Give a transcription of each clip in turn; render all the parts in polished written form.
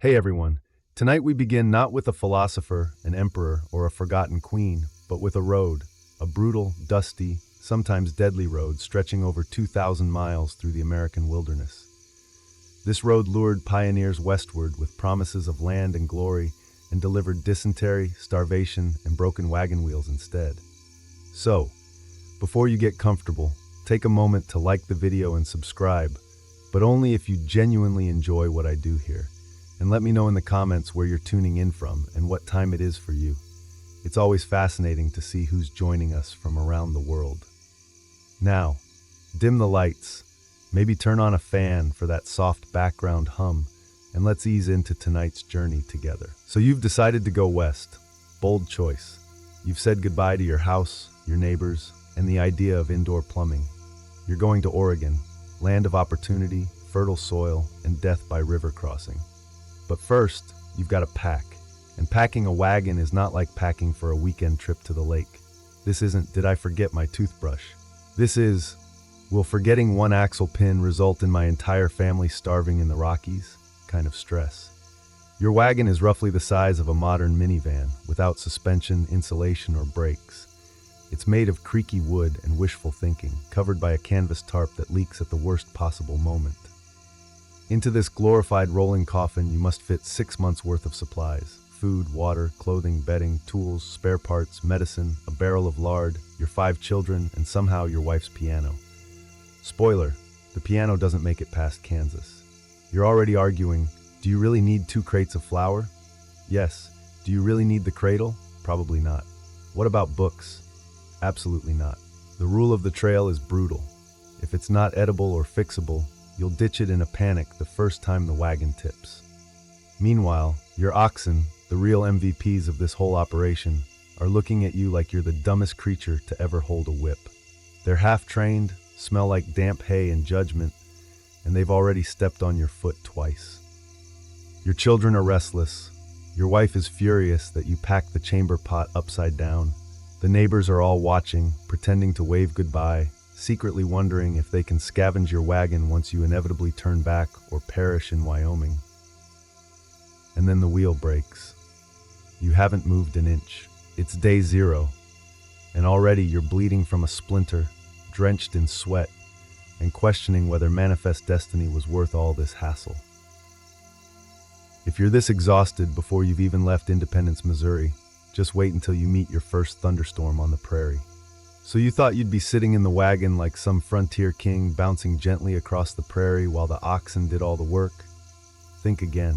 Hey everyone, tonight we begin not with a philosopher, an emperor, or a forgotten queen, but with a road, a brutal, dusty, sometimes deadly road stretching over 2,000 miles through the American wilderness. This road lured pioneers westward with promises of land and glory and delivered dysentery, starvation, and broken wagon wheels instead. So, before you get comfortable, take a moment to like the video and subscribe, but only if you genuinely enjoy what I do here. And let me know in the comments where you're tuning in from and what time it is for you. It's always fascinating to see who's joining us from around the world. Now, dim the lights, maybe turn on a fan for that soft background hum, and let's ease into tonight's journey together. So you've decided to go west. Bold choice. You've said goodbye to your house, your neighbors, and the idea of indoor plumbing. You're going to Oregon, land of opportunity, fertile soil, and death by river crossing. But first, you've got to pack. And packing a wagon is not like packing for a weekend trip to the lake. This isn't, did I forget my toothbrush? This is, will forgetting one axle pin result in my entire family starving in the Rockies? Kind of stress. Your wagon is roughly the size of a modern minivan, without suspension, insulation, or brakes. It's made of creaky wood and wishful thinking, covered by a canvas tarp that leaks at the worst possible moment. Into this glorified rolling coffin, you must fit 6 months' worth of supplies: food, water, clothing, bedding, tools, spare parts, medicine, a barrel of lard, your 5 children, and somehow your wife's piano. Spoiler, the piano doesn't make it past Kansas. You're already arguing, do you really need 2 crates of flour? Yes. Do you really need the cradle? Probably not. What about books? Absolutely not. The rule of the trail is brutal. If it's not edible or fixable, you'll ditch it in a panic the first time the wagon tips. Meanwhile, your oxen, the real MVPs of this whole operation, are looking at you like you're the dumbest creature to ever hold a whip. They're half-trained, smell like damp hay and judgment, and they've already stepped on your foot twice. Your children are restless. Your wife is furious that you packed the chamber pot upside down. The neighbors are all watching, pretending to wave goodbye, secretly wondering if they can scavenge your wagon once you inevitably turn back or perish in Wyoming. And then the wheel breaks. You haven't moved an inch. It's day 0, and already you're bleeding from a splinter, drenched in sweat, and questioning whether manifest destiny was worth all this hassle. If you're this exhausted before you've even left Independence, Missouri, just wait until you meet your first thunderstorm on the prairie. So you thought you'd be sitting in the wagon like some frontier king bouncing gently across the prairie while the oxen did all the work? Think again.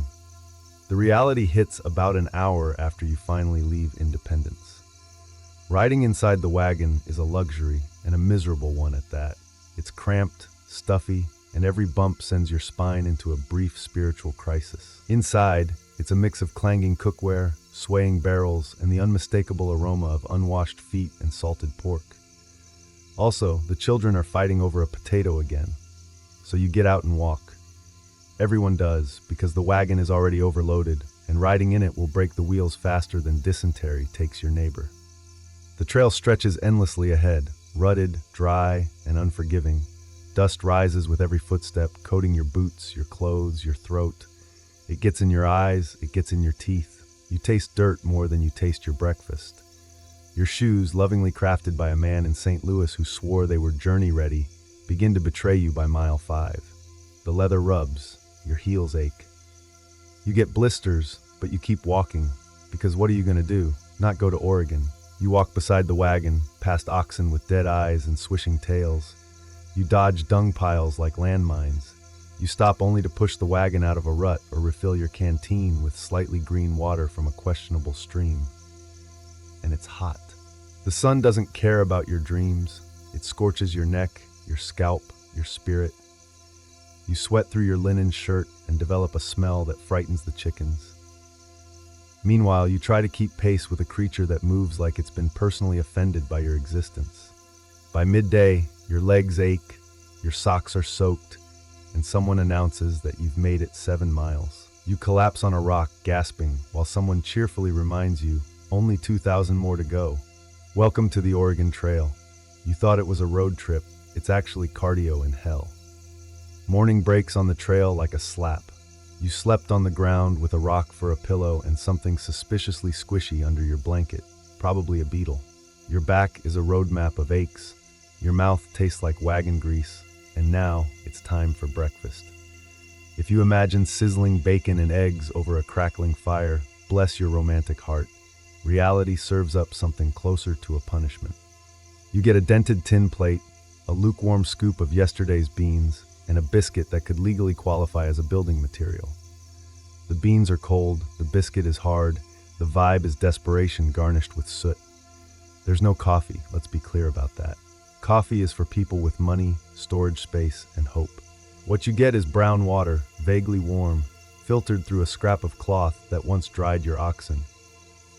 The reality hits about an hour after you finally leave Independence. Riding inside the wagon is a luxury, and a miserable one at that. It's cramped, stuffy, and every bump sends your spine into a brief spiritual crisis. Inside, it's a mix of clanging cookware, swaying barrels, and the unmistakable aroma of unwashed feet and salted pork. Also, the children are fighting over a potato again, so you get out and walk. Everyone does, because the wagon is already overloaded, and riding in it will break the wheels faster than dysentery takes your neighbor. The trail stretches endlessly ahead, rutted, dry, and unforgiving. Dust rises with every footstep, coating your boots, your clothes, your throat. It gets in your eyes, it gets in your teeth. You taste dirt more than you taste your breakfast. Your shoes, lovingly crafted by a man in St. Louis who swore they were journey-ready, begin to betray you by mile 5. The leather rubs, your heels ache. You get blisters, but you keep walking, because what are you going to do? Not go to Oregon. You walk beside the wagon, past oxen with dead eyes and swishing tails. You dodge dung piles like landmines. You stop only to push the wagon out of a rut or refill your canteen with slightly green water from a questionable stream. And it's hot. The sun doesn't care about your dreams. It scorches your neck, your scalp, your spirit. You sweat through your linen shirt and develop a smell that frightens the chickens. Meanwhile, you try to keep pace with a creature that moves like it's been personally offended by your existence. By midday, your legs ache, your socks are soaked, and someone announces that you've made it 7 miles. You collapse on a rock, gasping, while someone cheerfully reminds you, only 2,000 more to go. Welcome to the Oregon Trail. You thought it was a road trip. It's actually cardio in hell. Morning breaks on the trail like a slap. You slept on the ground with a rock for a pillow and something suspiciously squishy under your blanket, probably a beetle. Your back is a roadmap of aches. Your mouth tastes like wagon grease, and now it's time for breakfast. If you imagine sizzling bacon and eggs over a crackling fire, bless your romantic heart. Reality serves up something closer to a punishment. You get a dented tin plate, a lukewarm scoop of yesterday's beans, and a biscuit that could legally qualify as a building material. The beans are cold, the biscuit is hard, the vibe is desperation garnished with soot. There's no coffee, let's be clear about that. Coffee is for people with money, storage space, and hope. What you get is brown water, vaguely warm, filtered through a scrap of cloth that once dried your oxen.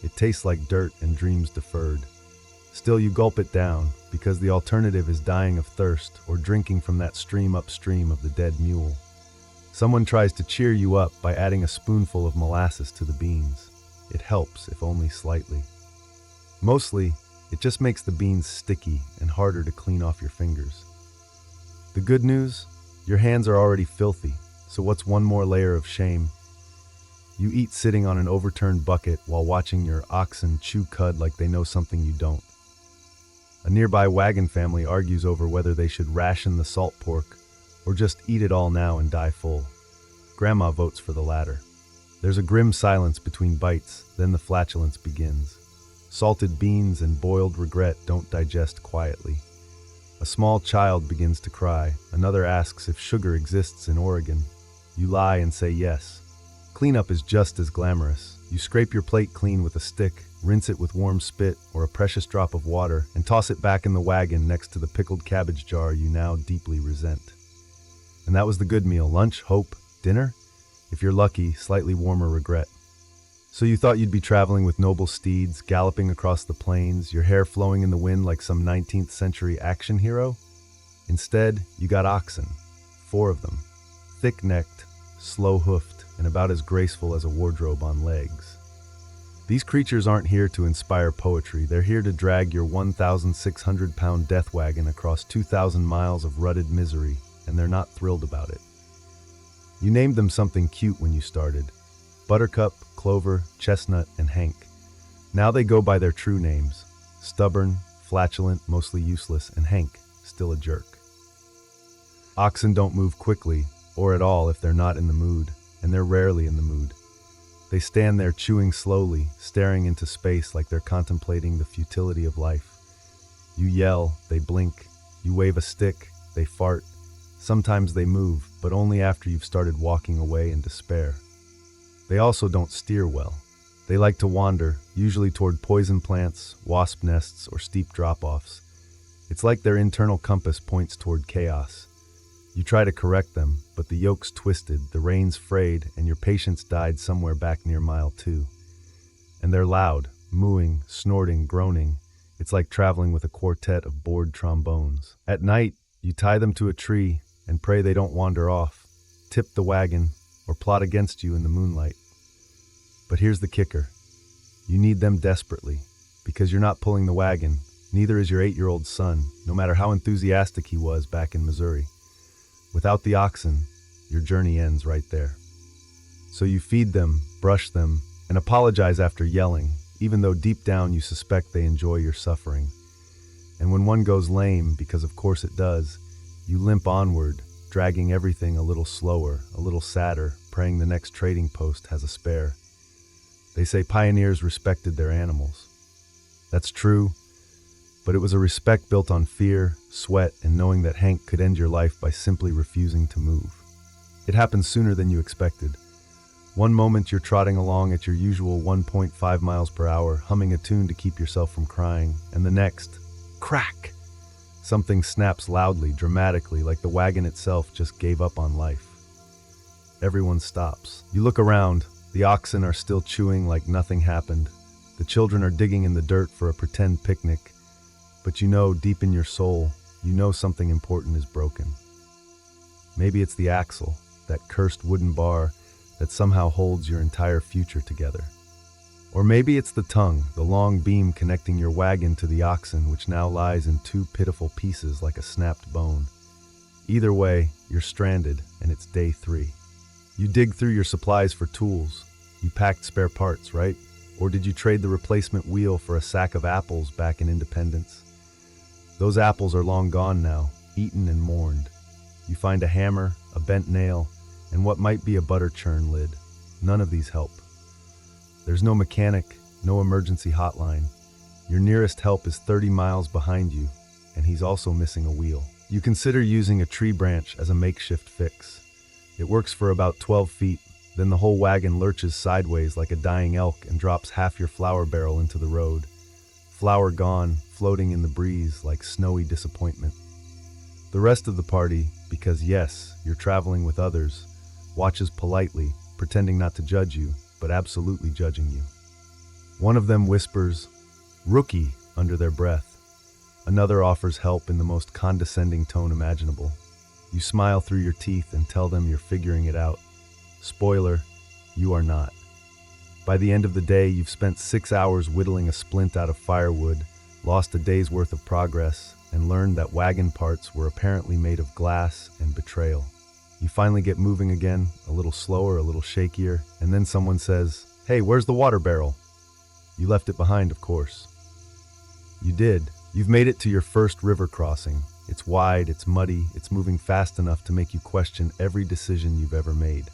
It tastes like dirt and dreams deferred. Still, you gulp it down, because the alternative is dying of thirst or drinking from that stream upstream of the dead mule. Someone tries to cheer you up by adding a spoonful of molasses to the beans. It helps, if only slightly. Mostly, it just makes the beans sticky and harder to clean off your fingers. The good news? Your hands are already filthy, so what's one more layer of shame? You eat sitting on an overturned bucket while watching your oxen chew cud like they know something you don't. A nearby Wagon family argues over whether they should ration the salt pork or just eat it all now and die full. Grandma votes for the latter. There's a grim silence between bites, then the flatulence begins. Salted beans and boiled regret don't digest quietly. A small child begins to cry. Another asks if sugar exists in Oregon. You lie and say yes. Cleanup is just as glamorous. You scrape your plate clean with a stick, rinse it with warm spit or a precious drop of water, and toss it back in the wagon next to the pickled cabbage jar you now deeply resent. And that was the good meal. Lunch, hope, dinner? If you're lucky, slightly warmer regret. So you thought you'd be traveling with noble steeds, galloping across the plains, your hair flowing in the wind like some 19th century action hero? Instead, you got oxen. 4 of them. Thick-necked, slow-hoofed, and about as graceful as a wardrobe on legs. These creatures aren't here to inspire poetry. They're here to drag your 1,600-pound death wagon across 2,000 miles of rutted misery, and they're not thrilled about it. You named them something cute when you started. Buttercup, Clover, Chestnut, and Hank. Now they go by their true names. Stubborn, flatulent, mostly useless, and Hank, still a jerk. Oxen don't move quickly, or at all if they're not in the mood, and they're rarely in the mood. They stand there chewing slowly, staring into space like they're contemplating the futility of life. You yell, they blink. You wave a stick, they fart. Sometimes they move, but only after you've started walking away in despair. They also don't steer well. They like to wander, usually toward poison plants, wasp nests, or steep drop-offs. It's like their internal compass points toward chaos. You try to correct them, but the yoke's twisted, the reins frayed, and your patience died somewhere back near mile 2. And they're loud, mooing, snorting, groaning. It's like traveling with a quartet of bored trombones. At night, you tie them to a tree and pray they don't wander off, tip the wagon, or plot against you in the moonlight. But here's the kicker. You need them desperately, because you're not pulling the wagon, neither is your 8-year-old son, no matter how enthusiastic he was back in Missouri. Without the oxen, your journey ends right there. So you feed them, brush them, and apologize after yelling, even though deep down you suspect they enjoy your suffering. And when one goes lame, because of course it does, you limp onward, dragging everything a little slower, a little sadder, praying the next trading post has a spare. They say pioneers respected their animals. That's true, but it was a respect built on fear, sweat, and knowing that Hank could end your life by simply refusing to move. It happened sooner than you expected. One moment you're trotting along at your usual 1.5 miles per hour, humming a tune to keep yourself from crying, and the next, crack! Something snaps loudly, dramatically, like the wagon itself just gave up on life. Everyone stops. You look around. The oxen are still chewing like nothing happened. The children are digging in the dirt for a pretend picnic. But you know, deep in your soul, you know something important is broken. Maybe it's the axle, that cursed wooden bar that somehow holds your entire future together. Or maybe it's the tongue, the long beam connecting your wagon to the oxen, which now lies in 2 pitiful pieces like a snapped bone. Either way, you're stranded, and it's day 3. You dig through your supplies for tools. You packed spare parts, right? Or did you trade the replacement wheel for a sack of apples back in Independence? Those apples are long gone now, eaten and mourned. You find a hammer, a bent nail, and what might be a butter churn lid. None of these help. There's no mechanic, no emergency hotline. Your nearest help is 30 miles behind you, and he's also missing a wheel. You consider using a tree branch as a makeshift fix. It works for about 12 feet, then the whole wagon lurches sideways like a dying elk and drops half your flour barrel into the road. Flour gone, floating in the breeze like snowy disappointment. The rest of the party, because yes, you're traveling with others, watches politely, pretending not to judge you, but absolutely judging you. One of them whispers, "Rookie," under their breath. Another offers help in the most condescending tone imaginable. You smile through your teeth and tell them you're figuring it out. Spoiler, you are not. By the end of the day, you've spent 6 hours whittling a splint out of firewood, lost a day's worth of progress, and learned that wagon parts were apparently made of glass and betrayal. You finally get moving again, a little slower, a little shakier, and then someone says, "Hey, where's the water barrel?" You left it behind, of course. You did. You've made it to your first river crossing. It's wide, it's muddy, it's moving fast enough to make you question every decision you've ever made.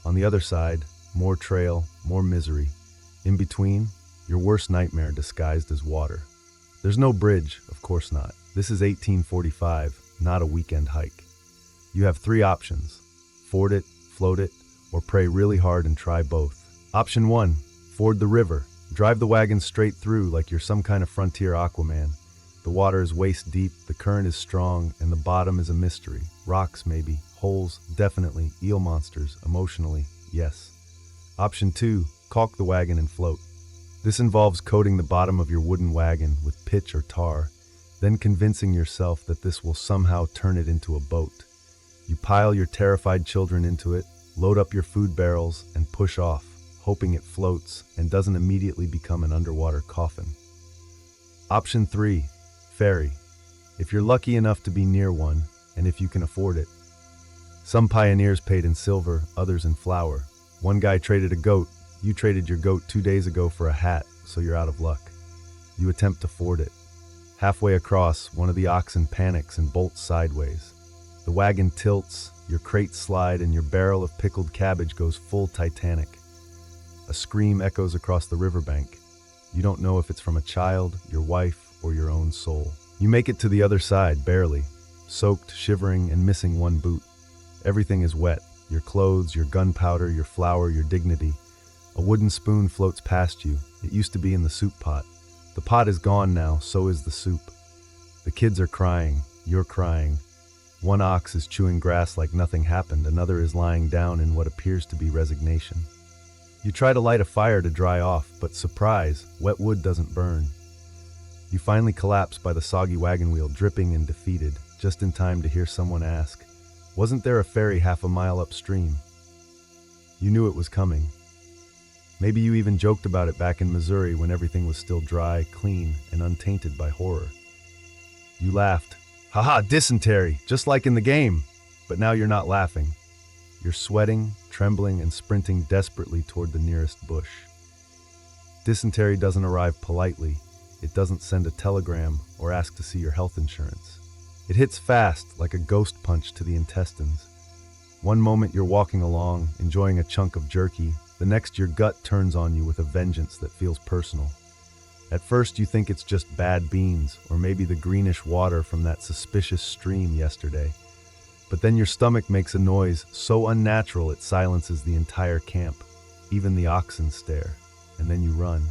On the other side, more trail, more misery. In between, your worst nightmare disguised as water. There's no bridge, of course not. This is 1845, not a weekend hike. You have 3 options: ford it, float it, or pray really hard and try both. Option 1, ford the river. Drive the wagon straight through like you're some kind of frontier Aquaman. The water is waist deep, the current is strong, and the bottom is a mystery. Rocks, maybe. Holes, definitely. Eel monsters, emotionally, yes. Option 2, caulk the wagon and float. This involves coating the bottom of your wooden wagon with pitch or tar, then convincing yourself that this will somehow turn it into a boat. You pile your terrified children into it, load up your food barrels, and push off, hoping it floats and doesn't immediately become an underwater coffin. Option 3, ferry. If you're lucky enough to be near one, and if you can afford it. Some pioneers paid in silver, others in flour. One guy traded a goat. You traded your goat 2 days ago for a hat, so you're out of luck. You attempt to ford it. Halfway across, one of the oxen panics and bolts sideways. The wagon tilts, your crates slide, and your barrel of pickled cabbage goes full Titanic. A scream echoes across the riverbank. You don't know if it's from a child, your wife, or your own soul. You make it to the other side, barely, soaked, shivering, and missing one boot. Everything is wet. Your clothes, your gunpowder, your flour, your dignity. A wooden spoon floats past you. It used to be in the soup pot. The pot is gone now, so is the soup. The kids are crying. You're crying. One ox is chewing grass like nothing happened. Another is lying down in what appears to be resignation. You try to light a fire to dry off, but surprise, wet wood doesn't burn. You finally collapse by the soggy wagon wheel, dripping and defeated, just in time to hear someone ask, "Wasn't there a ferry half a mile upstream?" You knew it was coming. Maybe you even joked about it back in Missouri when everything was still dry, clean, and untainted by horror. You laughed. "Haha, dysentery, just like in the game." But now you're not laughing. You're sweating, trembling, and sprinting desperately toward the nearest bush. Dysentery doesn't arrive politely. It doesn't send a telegram or ask to see your health insurance. It hits fast, like a ghost punch to the intestines. One moment you're walking along, enjoying a chunk of jerky. The next, your gut turns on you with a vengeance that feels personal. At first, you think it's just bad beans, or maybe the greenish water from that suspicious stream yesterday. But then your stomach makes a noise so unnatural it silences the entire camp. Even the oxen stare, and then you run.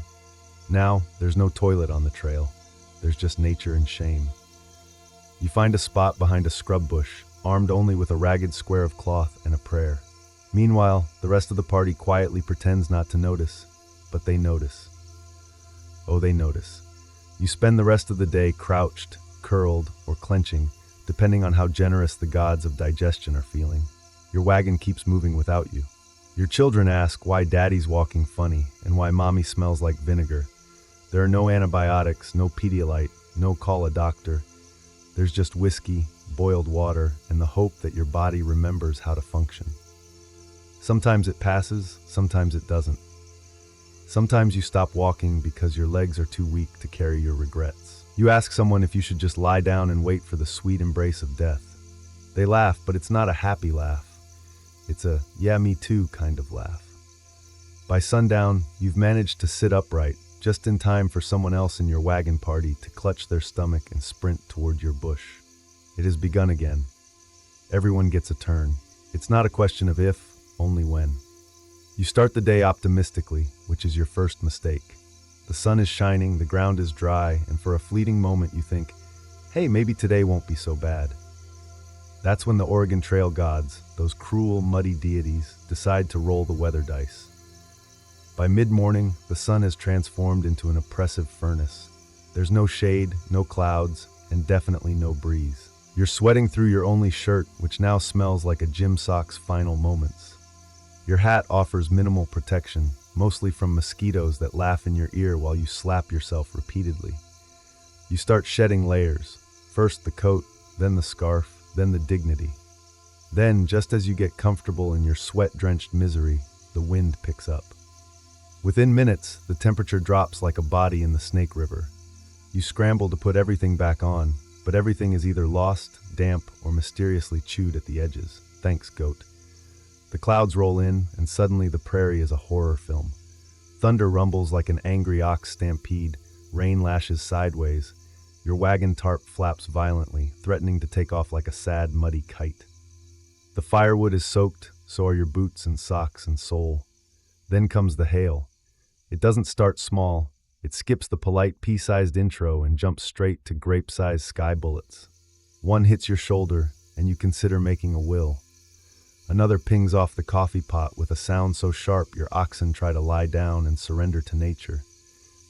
Now, there's no toilet on the trail. There's just nature and shame. You find a spot behind a scrub bush, armed only with a ragged square of cloth and a prayer. Meanwhile, the rest of the party quietly pretends not to notice, but they notice. Oh, they notice. You spend the rest of the day crouched, curled, or clenching, depending on how generous the gods of digestion are feeling. Your wagon keeps moving without you. Your children ask why daddy's walking funny and why mommy smells like vinegar. There are no antibiotics, no Pedialyte, no call a doctor. There's just whiskey, boiled water, and the hope that your body remembers how to function. Sometimes it passes, sometimes it doesn't. Sometimes you stop walking because your legs are too weak to carry your regrets. You ask someone if you should just lie down and wait for the sweet embrace of death. They laugh, but it's not a happy laugh. It's a, yeah, me too kind of laugh. By sundown, you've managed to sit upright, just in time for someone else in your wagon party to clutch their stomach and sprint toward your bush. It has begun again. Everyone gets a turn. It's not a question of if, only when. You start the day optimistically, which is your first mistake. The sun is shining, the ground is dry, and for a fleeting moment you think, hey, maybe today won't be so bad. That's when the Oregon Trail gods, those cruel, muddy deities, decide to roll the weather dice. By mid-morning, the sun has transformed into an oppressive furnace. There's no shade, no clouds, and definitely no breeze. You're sweating through your only shirt, which now smells like a gym sock's final moments. Your hat offers minimal protection, mostly from mosquitoes that laugh in your ear while you slap yourself repeatedly. You start shedding layers. First the coat, then the scarf, then the dignity. Then, just as you get comfortable in your sweat-drenched misery, the wind picks up. Within minutes, the temperature drops like a body in the Snake River. You scramble to put everything back on, but everything is either lost, damp, or mysteriously chewed at the edges. Thanks, goat. The clouds roll in, and suddenly the prairie is a horror film. Thunder rumbles like an angry ox stampede, rain lashes sideways. Your wagon tarp flaps violently, threatening to take off like a sad, muddy kite. The firewood is soaked, so are your boots and socks and sole. Then comes the hail. It doesn't start small. It skips the polite pea-sized intro and jumps straight to grape-sized sky bullets. One hits your shoulder, and you consider making a will. Another pings off the coffee pot with a sound so sharp your oxen try to lie down and surrender to nature.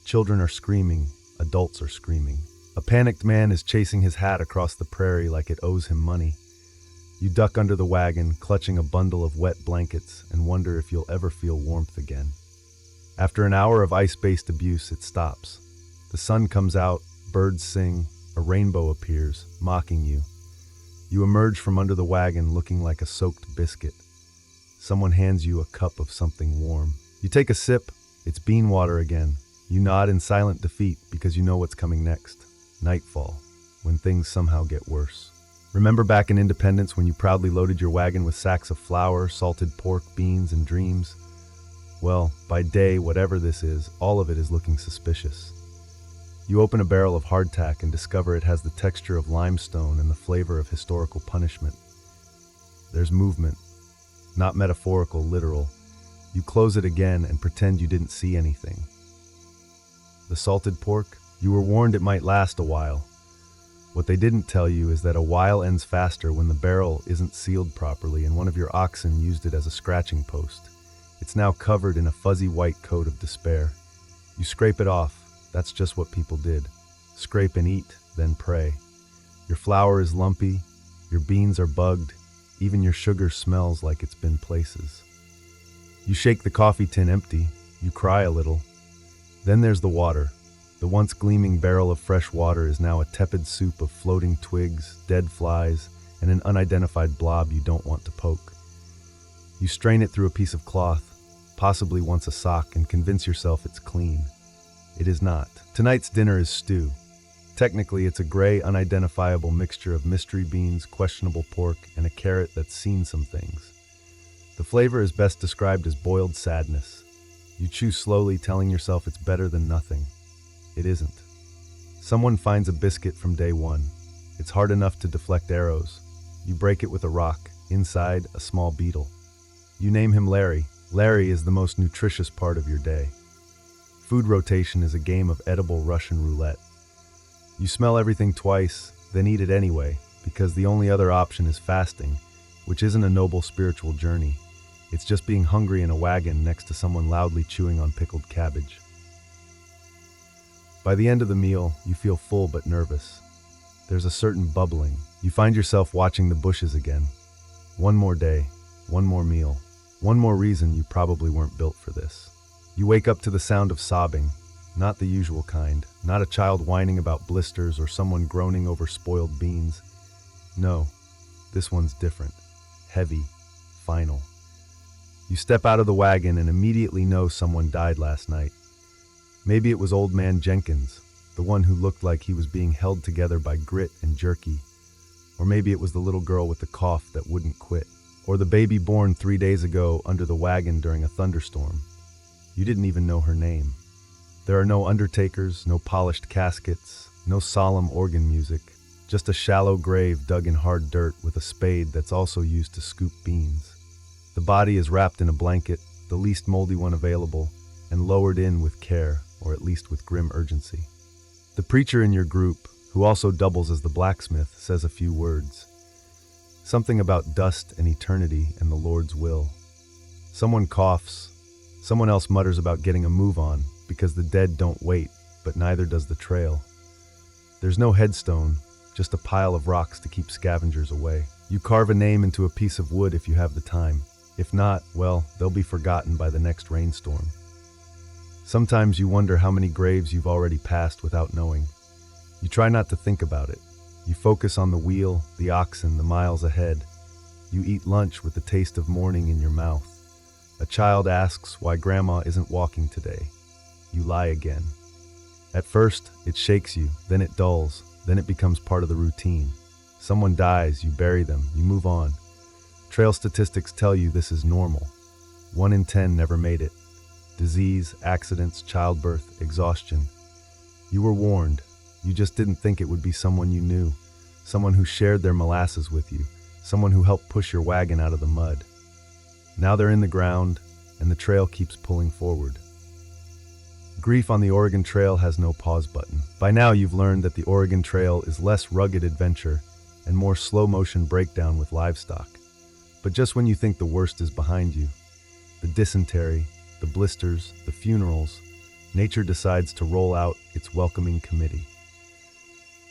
Children are screaming. Adults are screaming. A panicked man is chasing his hat across the prairie like it owes him money. You duck under the wagon, clutching a bundle of wet blankets, and wonder if you'll ever feel warmth again. After an hour of ice-based abuse, it stops. The sun comes out, birds sing, a rainbow appears, mocking you. You emerge from under the wagon looking like a soaked biscuit. Someone hands you a cup of something warm. You take a sip, it's bean water again. You nod in silent defeat because you know what's coming next. Nightfall, when things somehow get worse. Remember back in Independence when you proudly loaded your wagon with sacks of flour, salted pork, beans, and dreams? Well, by day, whatever this is, all of it is looking suspicious. You open a barrel of hardtack and discover it has the texture of limestone and the flavor of historical punishment. There's movement. Not metaphorical, literal. You close it again and pretend you didn't see anything. The salted pork? You were warned it might last a while. What they didn't tell you is that a while ends faster when the barrel isn't sealed properly and one of your oxen used it as a scratching post. It's now covered in a fuzzy white coat of despair. You scrape it off. That's just what people did. Scrape and eat, then pray. Your flour is lumpy, your beans are bugged, even your sugar smells like it's been places. You shake the coffee tin empty, you cry a little. Then there's the water. The once gleaming barrel of fresh water is now a tepid soup of floating twigs, dead flies, and an unidentified blob you don't want to poke. You strain it through a piece of cloth, possibly once a sock, and convince yourself it's clean. It is not. Tonight's dinner is stew. Technically, it's a gray, unidentifiable mixture of mystery beans, questionable pork, and a carrot that's seen some things. The flavor is best described as boiled sadness. You chew slowly, telling yourself it's better than nothing. It isn't. Someone finds a biscuit from day one. It's hard enough to deflect arrows. You break it with a rock. Inside, a small beetle. You name him Larry. Larry is the most nutritious part of your day. Food rotation is a game of edible Russian roulette. You smell everything twice, then eat it anyway, because the only other option is fasting, which isn't a noble spiritual journey. It's just being hungry in a wagon next to someone loudly chewing on pickled cabbage. By the end of the meal, you feel full but nervous. There's a certain bubbling. You find yourself watching the bushes again. One more day, one more meal, one more reason you probably weren't built for this. You wake up to the sound of sobbing, not the usual kind, not a child whining about blisters or someone groaning over spoiled beans. No, this one's different, heavy, final. You step out of the wagon and immediately know someone died last night. Maybe it was old man Jenkins, the one who looked like he was being held together by grit and jerky. Or maybe it was the little girl with the cough that wouldn't quit. Or the baby born 3 days ago under the wagon during a thunderstorm. You didn't even know her name. There are no undertakers, no polished caskets, no solemn organ music, just a shallow grave dug in hard dirt with a spade that's also used to scoop beans. The body is wrapped in a blanket, the least moldy one available, and lowered in with care, or at least with grim urgency. The preacher in your group, who also doubles as the blacksmith, says a few words. Something about dust and eternity and the Lord's will. Someone coughs. Someone else mutters about getting a move on, because the dead don't wait, but neither does the trail. There's no headstone, just a pile of rocks to keep scavengers away. You carve a name into a piece of wood if you have the time. If not, well, they'll be forgotten by the next rainstorm. Sometimes you wonder how many graves you've already passed without knowing. You try not to think about it. You focus on the wheel, the oxen, the miles ahead. You eat lunch with the taste of morning in your mouth. A child asks why grandma isn't walking today. You lie again. At first, it shakes you, then it dulls, then it becomes part of the routine. Someone dies, you bury them, you move on. Trail statistics tell you this is normal. 1 in 10 never made it. Disease, accidents, childbirth, exhaustion. You were warned. You just didn't think it would be someone you knew, someone who shared their molasses with you, someone who helped push your wagon out of the mud. Now they're in the ground, and the trail keeps pulling forward. Grief on the Oregon Trail has no pause button. By now you've learned that the Oregon Trail is less rugged adventure and more slow-motion breakdown with livestock. But just when you think the worst is behind you, the dysentery, the blisters, the funerals, nature decides to roll out its welcoming committee.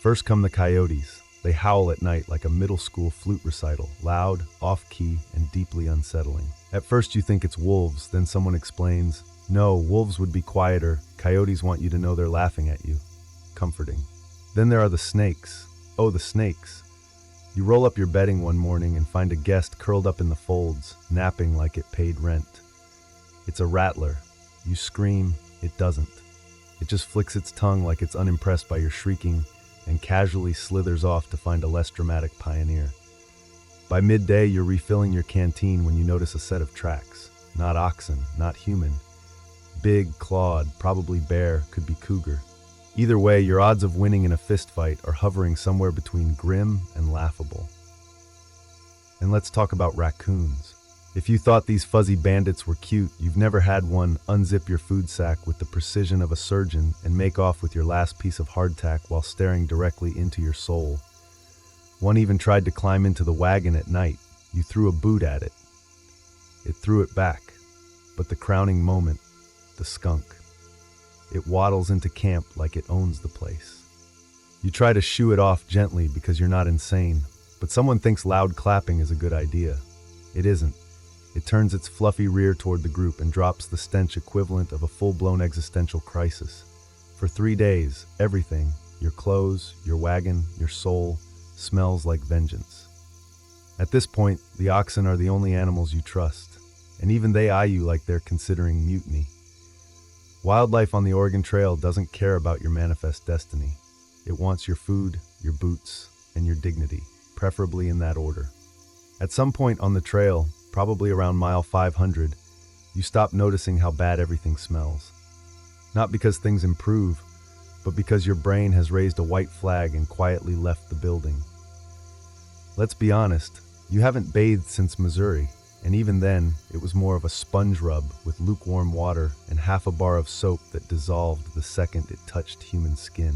First come the coyotes. They howl at night like a middle school flute recital, loud, off-key, and deeply unsettling. At first you think it's wolves, then someone explains, no, wolves would be quieter, coyotes want you to know they're laughing at you. Comforting. Then there are the snakes. Oh, the snakes. You roll up your bedding one morning and find a guest curled up in the folds, napping like it paid rent. It's a rattler. You scream, it doesn't. It just flicks its tongue like it's unimpressed by your shrieking and casually slithers off to find a less dramatic pioneer. By midday, you're refilling your canteen when you notice a set of tracks. Not oxen, not human. Big, clawed, probably bear, could be cougar. Either way, your odds of winning in a fistfight are hovering somewhere between grim and laughable. And let's talk about raccoons. If you thought these fuzzy bandits were cute, you've never had one unzip your food sack with the precision of a surgeon and make off with your last piece of hardtack while staring directly into your soul. One even tried to climb into the wagon at night. You threw a boot at it. It threw it back. But the crowning moment, the skunk. It waddles into camp like it owns the place. You try to shoo it off gently because you're not insane, but someone thinks loud clapping is a good idea. It isn't. It turns its fluffy rear toward the group and drops the stench equivalent of a full-blown existential crisis. For 3 days, everything, your clothes, your wagon, your soul, smells like vengeance. At this point, the oxen are the only animals you trust, and even they eye you like they're considering mutiny. Wildlife on the Oregon Trail doesn't care about your manifest destiny. It wants your food, your boots, and your dignity, preferably in that order. At some point on the trail, probably around mile 500, you stop noticing how bad everything smells. Not because things improve, but because your brain has raised a white flag and quietly left the building. Let's be honest, you haven't bathed since Missouri, and even then, it was more of a sponge rub with lukewarm water and half a bar of soap that dissolved the second it touched human skin.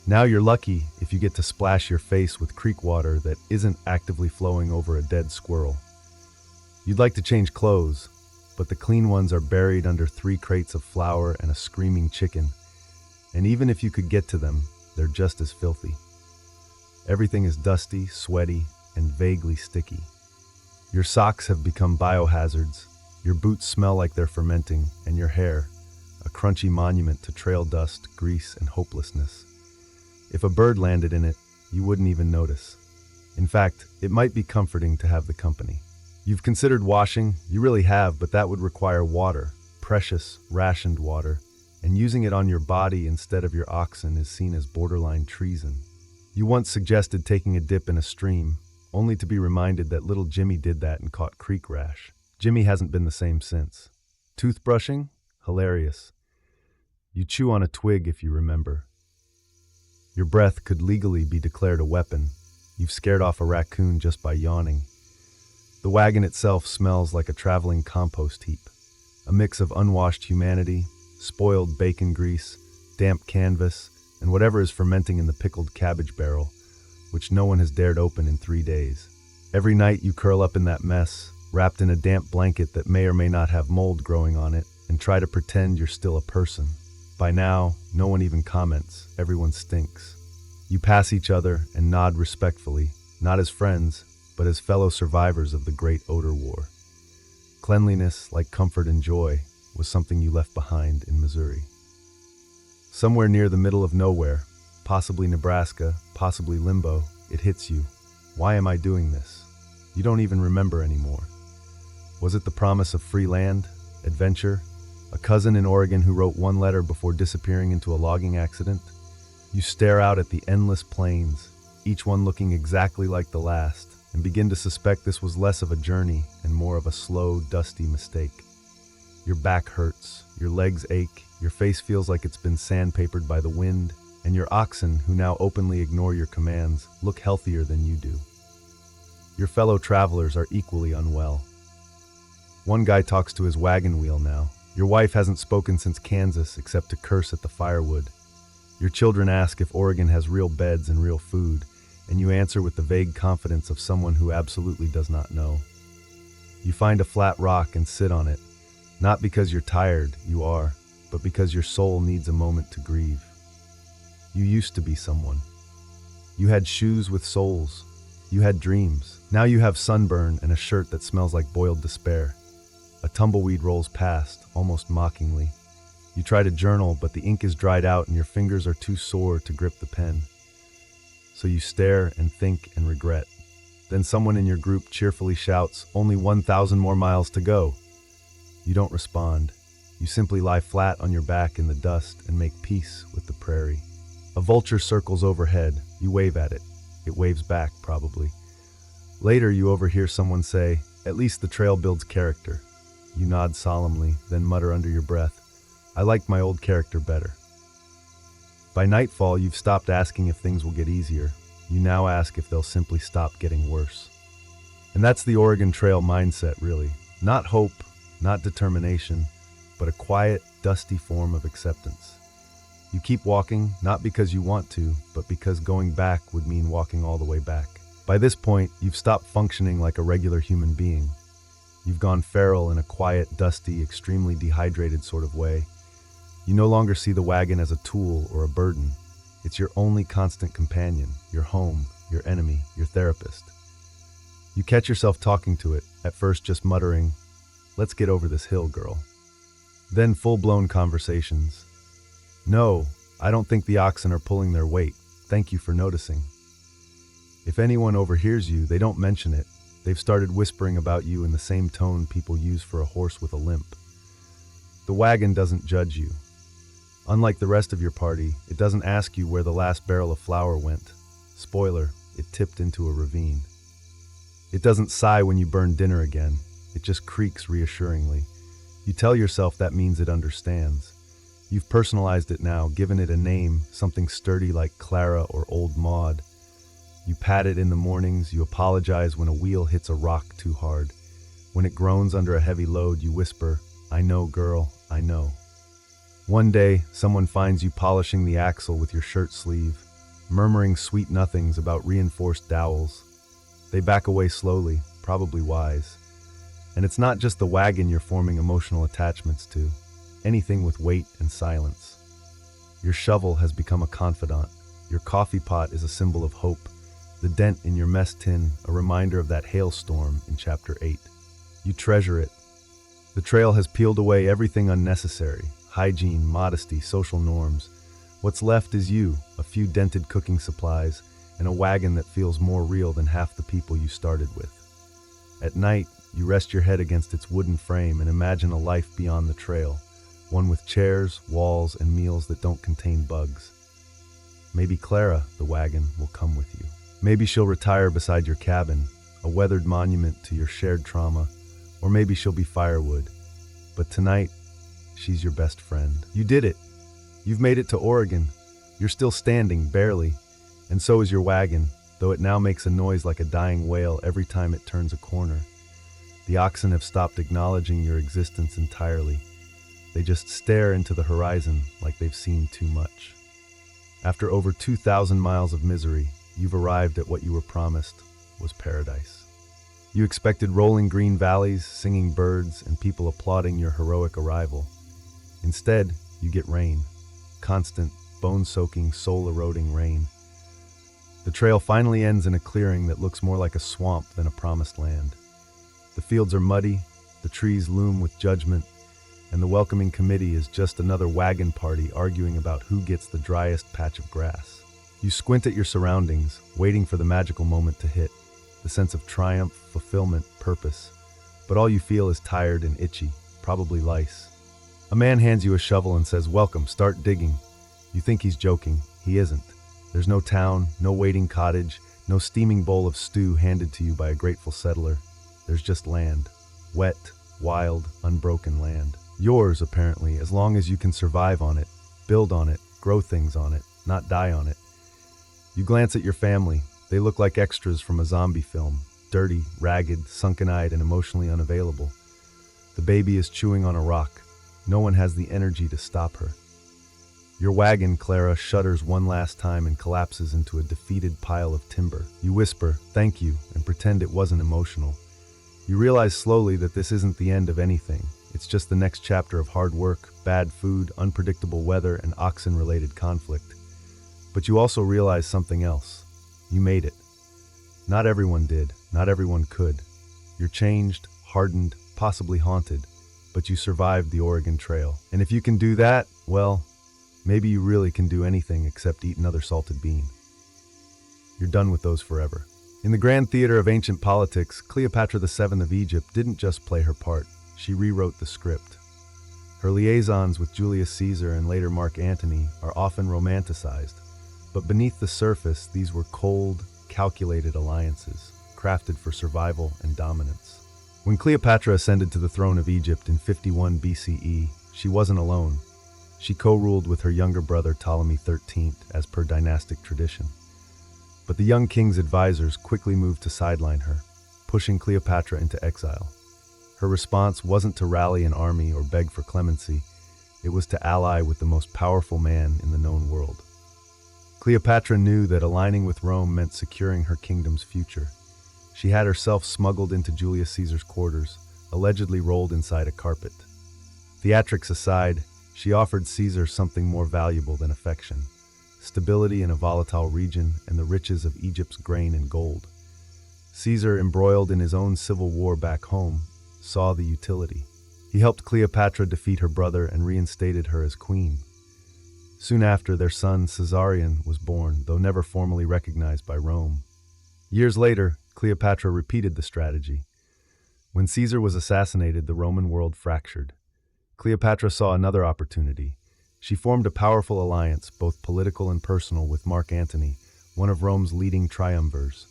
Now you're lucky if you get to splash your face with creek water that isn't actively flowing over a dead squirrel. You'd like to change clothes, but the clean ones are buried under 3 crates of flour and a screaming chicken. And even if you could get to them, they're just as filthy. Everything is dusty, sweaty, and vaguely sticky. Your socks have become biohazards, your boots smell like they're fermenting, and your hair, a crunchy monument to trail dust, grease, and hopelessness. If a bird landed in it, you wouldn't even notice. In fact, it might be comforting to have the company. You've considered washing, you really have, but that would require water, precious, rationed water, and using it on your body instead of your oxen is seen as borderline treason. You once suggested taking a dip in a stream, only to be reminded that little Jimmy did that and caught creek rash. Jimmy hasn't been the same since. Toothbrushing? Hilarious. You chew on a twig if you remember. Your breath could legally be declared a weapon. You've scared off a raccoon just by yawning. The wagon itself smells like a traveling compost heap. A mix of unwashed humanity, spoiled bacon grease, damp canvas, and whatever is fermenting in the pickled cabbage barrel, which no one has dared open in 3 days. Every night you curl up in that mess, wrapped in a damp blanket that may or may not have mold growing on it, and try to pretend you're still a person. By now, no one even comments. Everyone stinks. You pass each other and nod respectfully, not as friends, but as fellow survivors of the Great Odor War. Cleanliness, like comfort and joy, was something you left behind in Missouri. Somewhere near the middle of nowhere, possibly Nebraska, possibly limbo, it hits you. Why am I doing this? You don't even remember anymore. Was it the promise of free land, adventure, a cousin in Oregon who wrote one letter before disappearing into a logging accident? You stare out at the endless plains, each one looking exactly like the last, and begin to suspect this was less of a journey and more of a slow, dusty mistake. Your back hurts, your legs ache, your face feels like it's been sandpapered by the wind, and your oxen, who now openly ignore your commands, look healthier than you do. Your fellow travelers are equally unwell. One guy talks to his wagon wheel now. Your wife hasn't spoken since Kansas except to curse at the firewood. Your children ask if Oregon has real beds and real food, and you answer with the vague confidence of someone who absolutely does not know. You find a flat rock and sit on it, not because you're tired, you are, but because your soul needs a moment to grieve. You used to be someone. You had shoes with soles. You had dreams. Now you have sunburn and a shirt that smells like boiled despair. A tumbleweed rolls past, almost mockingly. You try to journal, but the ink is dried out and your fingers are too sore to grip the pen. So you stare and think and regret. Then someone in your group cheerfully shouts, "Only 1,000 more miles to go." You don't respond. You simply lie flat on your back in the dust and make peace with the prairie. A vulture circles overhead. You wave at it. It waves back, probably. Later, you overhear someone say, "At least the trail builds character." You nod solemnly, then mutter under your breath, "I liked my old character better." By nightfall, you've stopped asking if things will get easier. You now ask if they'll simply stop getting worse. And that's the Oregon Trail mindset, really. Not hope, not determination, but a quiet, dusty form of acceptance. You keep walking, not because you want to, but because going back would mean walking all the way back. By this point, you've stopped functioning like a regular human being. You've gone feral in a quiet, dusty, extremely dehydrated sort of way. You no longer see the wagon as a tool or a burden. It's your only constant companion, your home, your enemy, your therapist. You catch yourself talking to it, at first just muttering, "Let's get over this hill, girl." Then full-blown conversations. "No, I don't think the oxen are pulling their weight. Thank you for noticing." If anyone overhears you, they don't mention it. They've started whispering about you in the same tone people use for a horse with a limp. The wagon doesn't judge you. Unlike the rest of your party, it doesn't ask you where the last barrel of flour went. Spoiler, it tipped into a ravine. It doesn't sigh when you burn dinner again. It just creaks reassuringly. You tell yourself that means it understands. You've personalized it now, given it a name, something sturdy like Clara or Old Maud. You pat it in the mornings, you apologize when a wheel hits a rock too hard. When it groans under a heavy load, you whisper, "I know, girl, I know." One day, someone finds you polishing the axle with your shirt sleeve, murmuring sweet nothings about reinforced dowels. They back away slowly, probably wise. And it's not just the wagon you're forming emotional attachments to, anything with weight and silence. Your shovel has become a confidant. Your coffee pot is a symbol of hope. The dent in your mess tin, a reminder of that hailstorm in Chapter 8. You treasure it. The trail has peeled away everything unnecessary, hygiene, modesty, social norms. What's left is you, a few dented cooking supplies, and a wagon that feels more real than half the people you started with. At night, You rest your head against its wooden frame and imagine a life beyond the trail, one with chairs, walls, and meals that don't contain bugs. Maybe Clara, the wagon, will come with you. Maybe she'll retire beside your cabin, a weathered monument to your shared trauma, or maybe she'll be firewood. But tonight, she's your best friend. You did it. You've made it to Oregon. You're still standing, barely, and so is your wagon, though it now makes a noise like a dying whale every time it turns a corner. The oxen have stopped acknowledging your existence entirely. They just stare into the horizon like they've seen too much. After over 2,000 miles of misery, you've arrived at what you were promised was paradise. You expected rolling green valleys, singing birds, and people applauding your heroic arrival. Instead, you get rain. Constant, bone-soaking, soul-eroding rain. The trail finally ends in a clearing that looks more like a swamp than a promised land. The fields are muddy, the trees loom with judgment, and the welcoming committee is just another wagon party arguing about who gets the driest patch of grass. You squint at your surroundings, waiting for the magical moment to hit, the sense of triumph, fulfillment, purpose. But all you feel is tired and itchy, probably lice. A man hands you a shovel and says, "Welcome, start digging." You think he's joking. He isn't. There's no town, no waiting cottage, no steaming bowl of stew handed to you by a grateful settler. There's just land. Wet, wild, unbroken land. Yours, apparently, as long as you can survive on it, build on it, grow things on it, not die on it. You glance at your family. They look like extras from a zombie film. Dirty, ragged, sunken-eyed, and emotionally unavailable. The baby is chewing on a rock. No one has the energy to stop her. Your wagon, Clara, shudders one last time and collapses into a defeated pile of timber. You whisper, "Thank you," and pretend it wasn't emotional. You realize slowly that this isn't the end of anything. It's just the next chapter of hard work, bad food, unpredictable weather, and oxen-related conflict. But you also realize something else. You made it. Not everyone did. Not everyone could. You're changed, hardened, possibly haunted, but you survived the Oregon Trail. And if you can do that, well, maybe you really can do anything except eat another salted bean. You're done with those forever. In the grand theater of ancient politics, Cleopatra VII of Egypt didn't just play her part. She rewrote the script. Her liaisons with Julius Caesar and later Mark Antony are often romanticized, but beneath the surface, these were cold, calculated alliances, crafted for survival and dominance. When Cleopatra ascended to the throne of Egypt in 51 BCE, she wasn't alone. She co-ruled with her younger brother Ptolemy XIII, as per dynastic tradition. But the young king's advisors quickly moved to sideline her, pushing Cleopatra into exile. Her response wasn't to rally an army or beg for clemency. It was to ally with the most powerful man in the known world. Cleopatra knew that aligning with Rome meant securing her kingdom's future. She had herself smuggled into Julius Caesar's quarters, allegedly rolled inside a carpet. Theatrics aside, she offered Caesar something more valuable than affection: stability in a volatile region and the riches of Egypt's grain and gold. Caesar, embroiled in his own civil war back home, saw the utility. He helped Cleopatra defeat her brother and reinstated her as queen. Soon after, their son Caesarion was born, though never formally recognized by Rome. Years later, Cleopatra repeated the strategy. When Caesar was assassinated, the Roman world fractured. Cleopatra saw another opportunity. She formed a powerful alliance, both political and personal, with Mark Antony, one of Rome's leading triumvirs.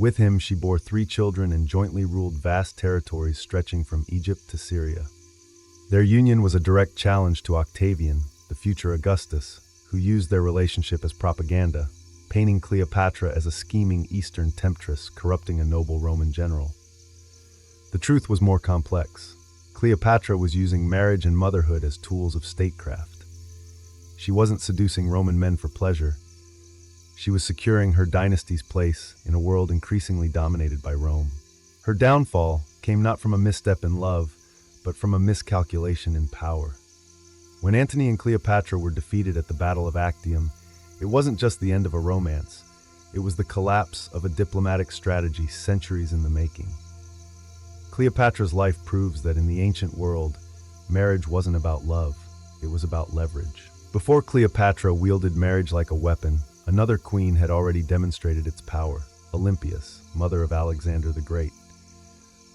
With him, she bore 3 children and jointly ruled vast territories stretching from Egypt to Syria. Their union was a direct challenge to Octavian, the future Augustus, who used their relationship as propaganda, painting Cleopatra as a scheming Eastern temptress corrupting a noble Roman general. The truth was more complex. Cleopatra was using marriage and motherhood as tools of statecraft. She wasn't seducing Roman men for pleasure. She was securing her dynasty's place in a world increasingly dominated by Rome. Her downfall came not from a misstep in love, but from a miscalculation in power. When Antony and Cleopatra were defeated at the Battle of Actium, it wasn't just the end of a romance. It was the collapse of a diplomatic strategy centuries in the making. Cleopatra's life proves that in the ancient world, marriage wasn't about love, it was about leverage. Before Cleopatra wielded marriage like a weapon, another queen had already demonstrated its power: Olympias, mother of Alexander the Great.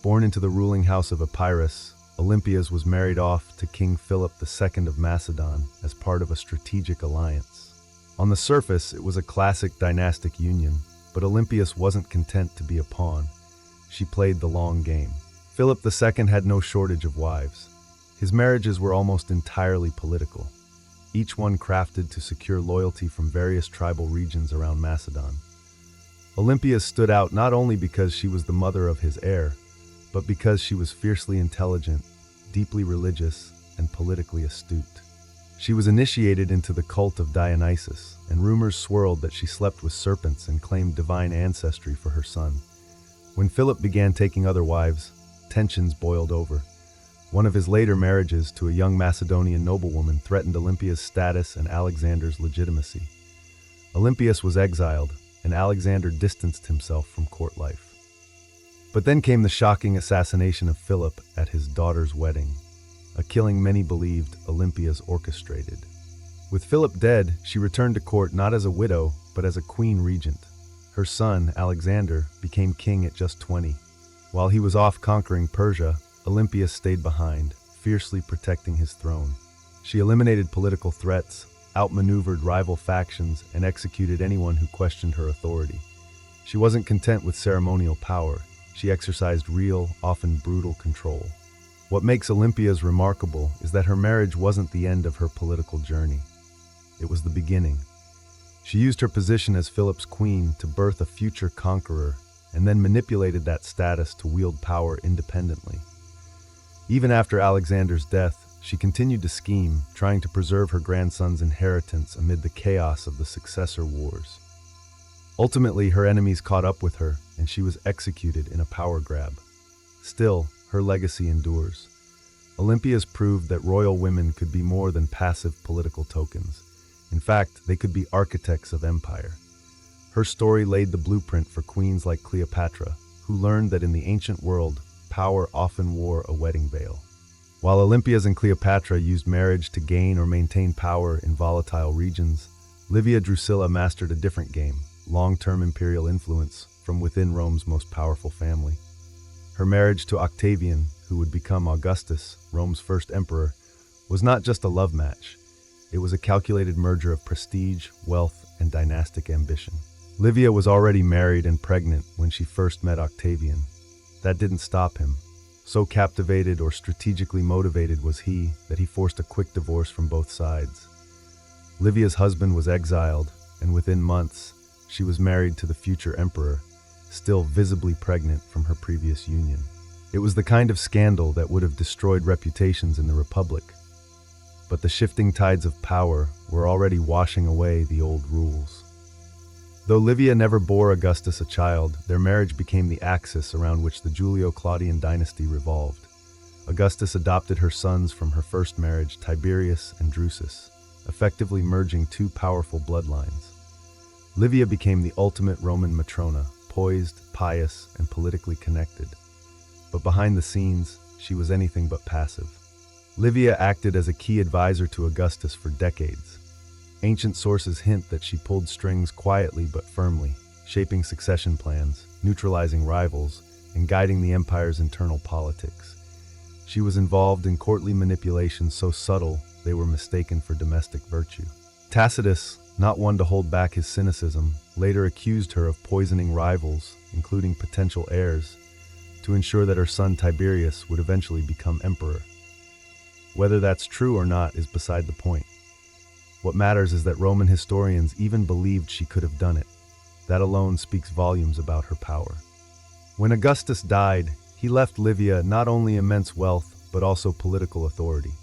Born into the ruling house of Epirus, Olympias was married off to King Philip II of Macedon as part of a strategic alliance. On the surface, it was a classic dynastic union, but Olympias wasn't content to be a pawn. She played the long game. Philip II had no shortage of wives. His marriages were almost entirely political, each one crafted to secure loyalty from various tribal regions around Macedon. Olympias stood out not only because she was the mother of his heir, but because she was fiercely intelligent, deeply religious, and politically astute. She was initiated into the cult of Dionysus, and rumors swirled that she slept with serpents and claimed divine ancestry for her son. When Philip began taking other wives, tensions boiled over. One of his later marriages to a young Macedonian noblewoman threatened Olympia's status and Alexander's legitimacy. Olympias was exiled, and Alexander distanced himself from court life. But then came the shocking assassination of Philip at his daughter's wedding, a killing many believed Olympias orchestrated. With Philip dead, she returned to court not as a widow, but as a queen regent. Her son, Alexander, became king at just 20. While he was off conquering Persia, Olympias stayed behind, fiercely protecting his throne. She eliminated political threats, outmaneuvered rival factions, and executed anyone who questioned her authority. She wasn't content with ceremonial power. She exercised real, often brutal control. What makes Olympias remarkable is that her marriage wasn't the end of her political journey. It was the beginning. She used her position as Philip's queen to birth a future conqueror, and then manipulated that status to wield power independently. Even after Alexander's death, she continued to scheme, trying to preserve her grandson's inheritance amid the chaos of the successor wars. Ultimately, her enemies caught up with her, and she was executed in a power grab. Still, her legacy endures. Olympias proved that royal women could be more than passive political tokens. In fact, they could be architects of empire. Her story laid the blueprint for queens like Cleopatra, who learned that in the ancient world, power often wore a wedding veil. While Olympias and Cleopatra used marriage to gain or maintain power in volatile regions, Livia Drusilla mastered a different game: long-term imperial influence from within Rome's most powerful family. Her marriage to Octavian, who would become Augustus, Rome's first emperor, was not just a love match. It was a calculated merger of prestige, wealth, and dynastic ambition. Livia was already married and pregnant when she first met Octavian. That didn't stop him. So captivated or strategically motivated was he that he forced a quick divorce from both sides. Livia's husband was exiled, and within months, she was married to the future emperor, still visibly pregnant from her previous union. It was the kind of scandal that would have destroyed reputations in the Republic. But the shifting tides of power were already washing away the old rules. Though Livia never bore Augustus a child, their marriage became the axis around which the Julio-Claudian dynasty revolved. Augustus adopted her sons from her first marriage, Tiberius and Drusus, effectively merging two powerful bloodlines. Livia became the ultimate Roman Matrona, poised, pious, and politically connected. But behind the scenes, she was anything but passive. Livia acted as a key advisor to Augustus for decades. Ancient sources hint that she pulled strings quietly but firmly, shaping succession plans, neutralizing rivals, and guiding the empire's internal politics. She was involved in courtly manipulations so subtle they were mistaken for domestic virtue. Tacitus, not one to hold back his cynicism, later accused her of poisoning rivals, including potential heirs, to ensure that her son Tiberius would eventually become emperor. Whether that's true or not is beside the point. What matters is that Roman historians even believed she could have done it. That alone speaks volumes about her power. When Augustus died, he left Livia not only immense wealth, but also political authority.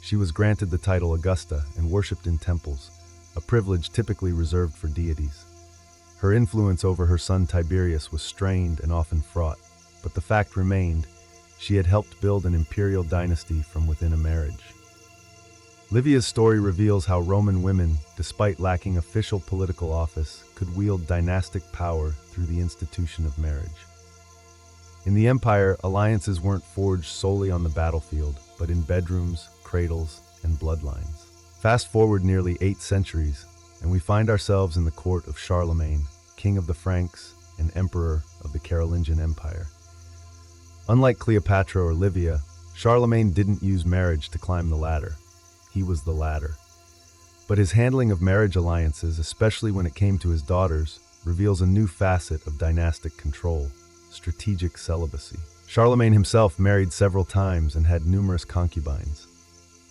She was granted the title Augusta and worshipped in temples, a privilege typically reserved for deities. Her influence over her son Tiberius was strained and often fraught, but the fact remained, she had helped build an imperial dynasty from within a marriage. Livia's story reveals how Roman women, despite lacking official political office, could wield dynastic power through the institution of marriage. In the empire, alliances weren't forged solely on the battlefield, but in bedrooms, cradles, and bloodlines. Fast forward nearly 8 centuries, and we find ourselves in the court of Charlemagne, king of the Franks and emperor of the Carolingian Empire. Unlike Cleopatra or Livia, Charlemagne didn't use marriage to climb the ladder. He was the ladder. But his handling of marriage alliances, especially when it came to his daughters, reveals a new facet of dynastic control: strategic celibacy. Charlemagne himself married several times and had numerous concubines.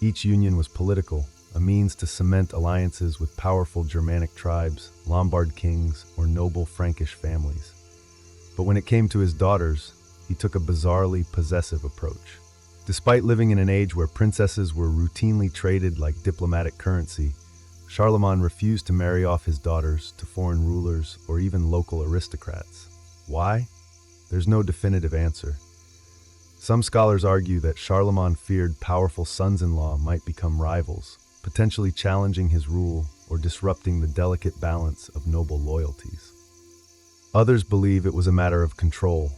Each union was political, a means to cement alliances with powerful Germanic tribes, Lombard kings, or noble Frankish families. But when it came to his daughters, he took a bizarrely possessive approach. Despite living in an age where princesses were routinely traded like diplomatic currency, Charlemagne refused to marry off his daughters to foreign rulers or even local aristocrats. Why? There's no definitive answer. Some scholars argue that Charlemagne feared powerful sons-in-law might become rivals, potentially challenging his rule or disrupting the delicate balance of noble loyalties. Others believe it was a matter of control.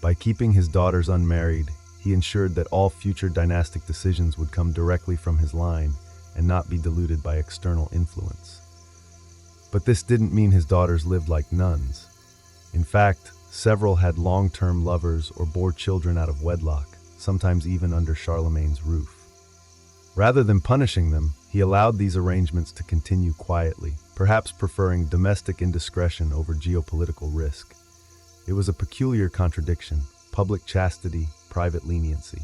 By keeping his daughters unmarried, he ensured that all future dynastic decisions would come directly from his line and not be diluted by external influence. But this didn't mean his daughters lived like nuns. In fact, several had long-term lovers or bore children out of wedlock, sometimes even under Charlemagne's roof. Rather than punishing them, he allowed these arrangements to continue quietly, perhaps preferring domestic indiscretion over geopolitical risk. It was a peculiar contradiction: public chastity, private leniency.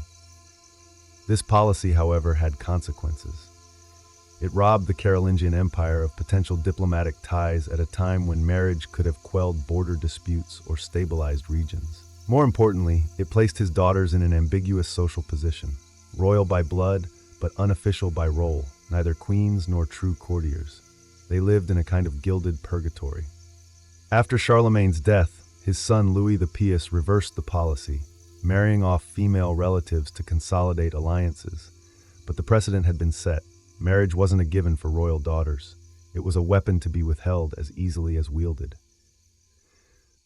This policy, however, had consequences. It robbed the Carolingian Empire of potential diplomatic ties at a time when marriage could have quelled border disputes or stabilized regions. More importantly, it placed his daughters in an ambiguous social position: royal by blood, but unofficial by role, neither queens nor true courtiers. They lived in a kind of gilded purgatory. After Charlemagne's death, his son Louis the Pious reversed the policy, marrying off female relatives to consolidate alliances. But the precedent had been set. Marriage wasn't a given for royal daughters. It was a weapon to be withheld as easily as wielded.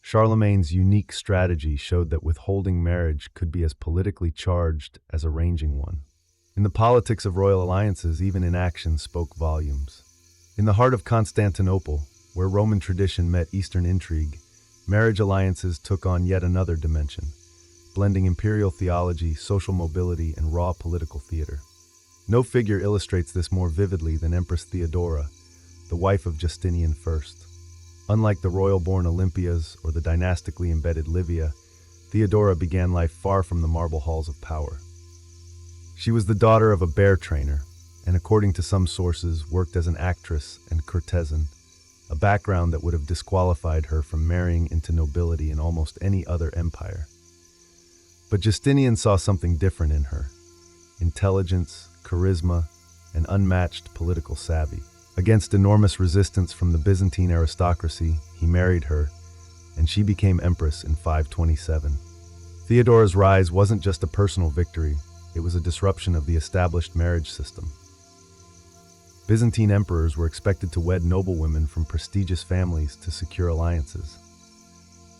Charlemagne's unique strategy showed that withholding marriage could be as politically charged as arranging one. In the politics of royal alliances, even inaction spoke volumes. In the heart of Constantinople, where Roman tradition met Eastern intrigue, marriage alliances took on yet another dimension, blending imperial theology, social mobility, and raw political theater. No figure illustrates this more vividly than Empress Theodora, the wife of Justinian I. Unlike the royal-born Olympias or the dynastically embedded Livia, Theodora began life far from the marble halls of power. She was the daughter of a bear trainer, and according to some sources, worked as an actress and courtesan, a background that would have disqualified her from marrying into nobility in almost any other empire. But Justinian saw something different in her: intelligence, charisma, and unmatched political savvy. Against enormous resistance from the Byzantine aristocracy, he married her, and she became empress in 527. Theodora's rise wasn't just a personal victory, it was a disruption of the established marriage system. Byzantine emperors were expected to wed noblewomen from prestigious families to secure alliances.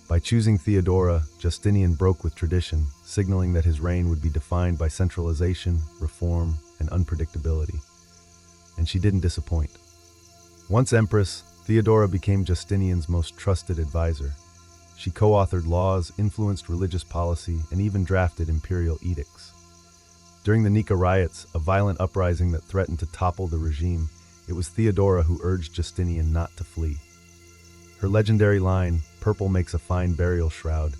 By choosing Theodora, Justinian broke with tradition, signaling that his reign would be defined by centralization, reform, and unpredictability. And she didn't disappoint. Once empress, Theodora became Justinian's most trusted advisor. She co-authored laws, influenced religious policy, and even drafted imperial edicts. During the Nika riots, a violent uprising that threatened to topple the regime, it was Theodora who urged Justinian not to flee. Her legendary line, "Purple makes a fine burial shroud,"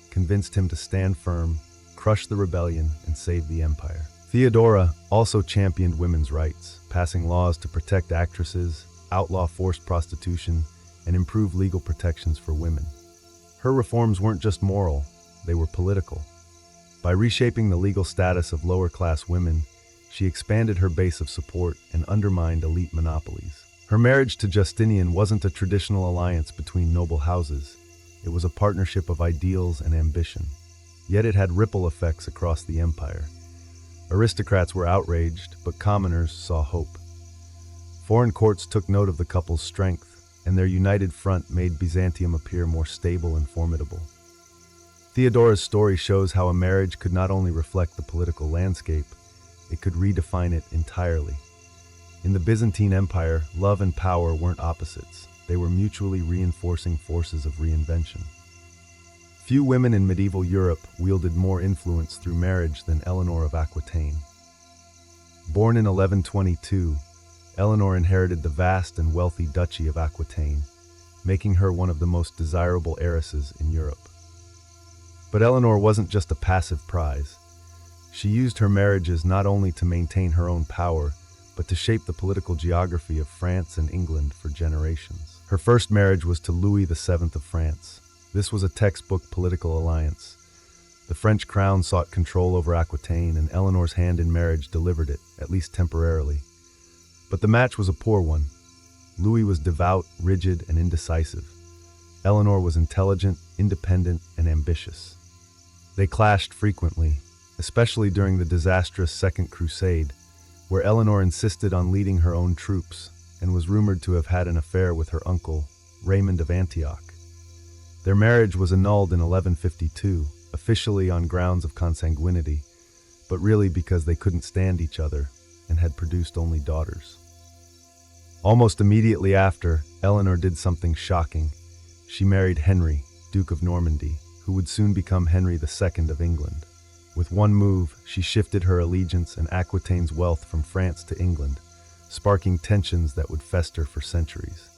convinced him to stand firm, crush the rebellion, and save the empire. Theodora also championed women's rights, passing laws to protect actresses, outlaw forced prostitution, and improve legal protections for women. Her reforms weren't just moral, they were political. By reshaping the legal status of lower-class women, she expanded her base of support and undermined elite monopolies. Her marriage to Justinian wasn't a traditional alliance between noble houses. It was a partnership of ideals and ambition. Yet it had ripple effects across the empire. Aristocrats were outraged, but commoners saw hope. Foreign courts took note of the couple's strength, and their united front made Byzantium appear more stable and formidable. Theodora's story shows how a marriage could not only reflect the political landscape, it could redefine it entirely. In the Byzantine Empire, love and power weren't opposites. They were mutually reinforcing forces of reinvention. Few women in medieval Europe wielded more influence through marriage than Eleanor of Aquitaine. Born in 1122, Eleanor inherited the vast and wealthy Duchy of Aquitaine, making her one of the most desirable heiresses in Europe. But Eleanor wasn't just a passive prize. She used her marriages not only to maintain her own power, but to shape the political geography of France and England for generations. Her first marriage was to Louis VII of France. This was a textbook political alliance. The French crown sought control over Aquitaine, and Eleanor's hand in marriage delivered it, at least temporarily. But the match was a poor one. Louis was devout, rigid, and indecisive. Eleanor was intelligent, independent, and ambitious. They clashed frequently, especially during the disastrous Second Crusade, where Eleanor insisted on leading her own troops and was rumored to have had an affair with her uncle, Raymond of Antioch. Their marriage was annulled in 1152, officially on grounds of consanguinity, but really because they couldn't stand each other and had produced only daughters. Almost immediately after, Eleanor did something shocking. She married Henry, Duke of Normandy, who would soon become Henry II of England. With one move, she shifted her allegiance and Aquitaine's wealth from France to England, sparking tensions that would fester for centuries.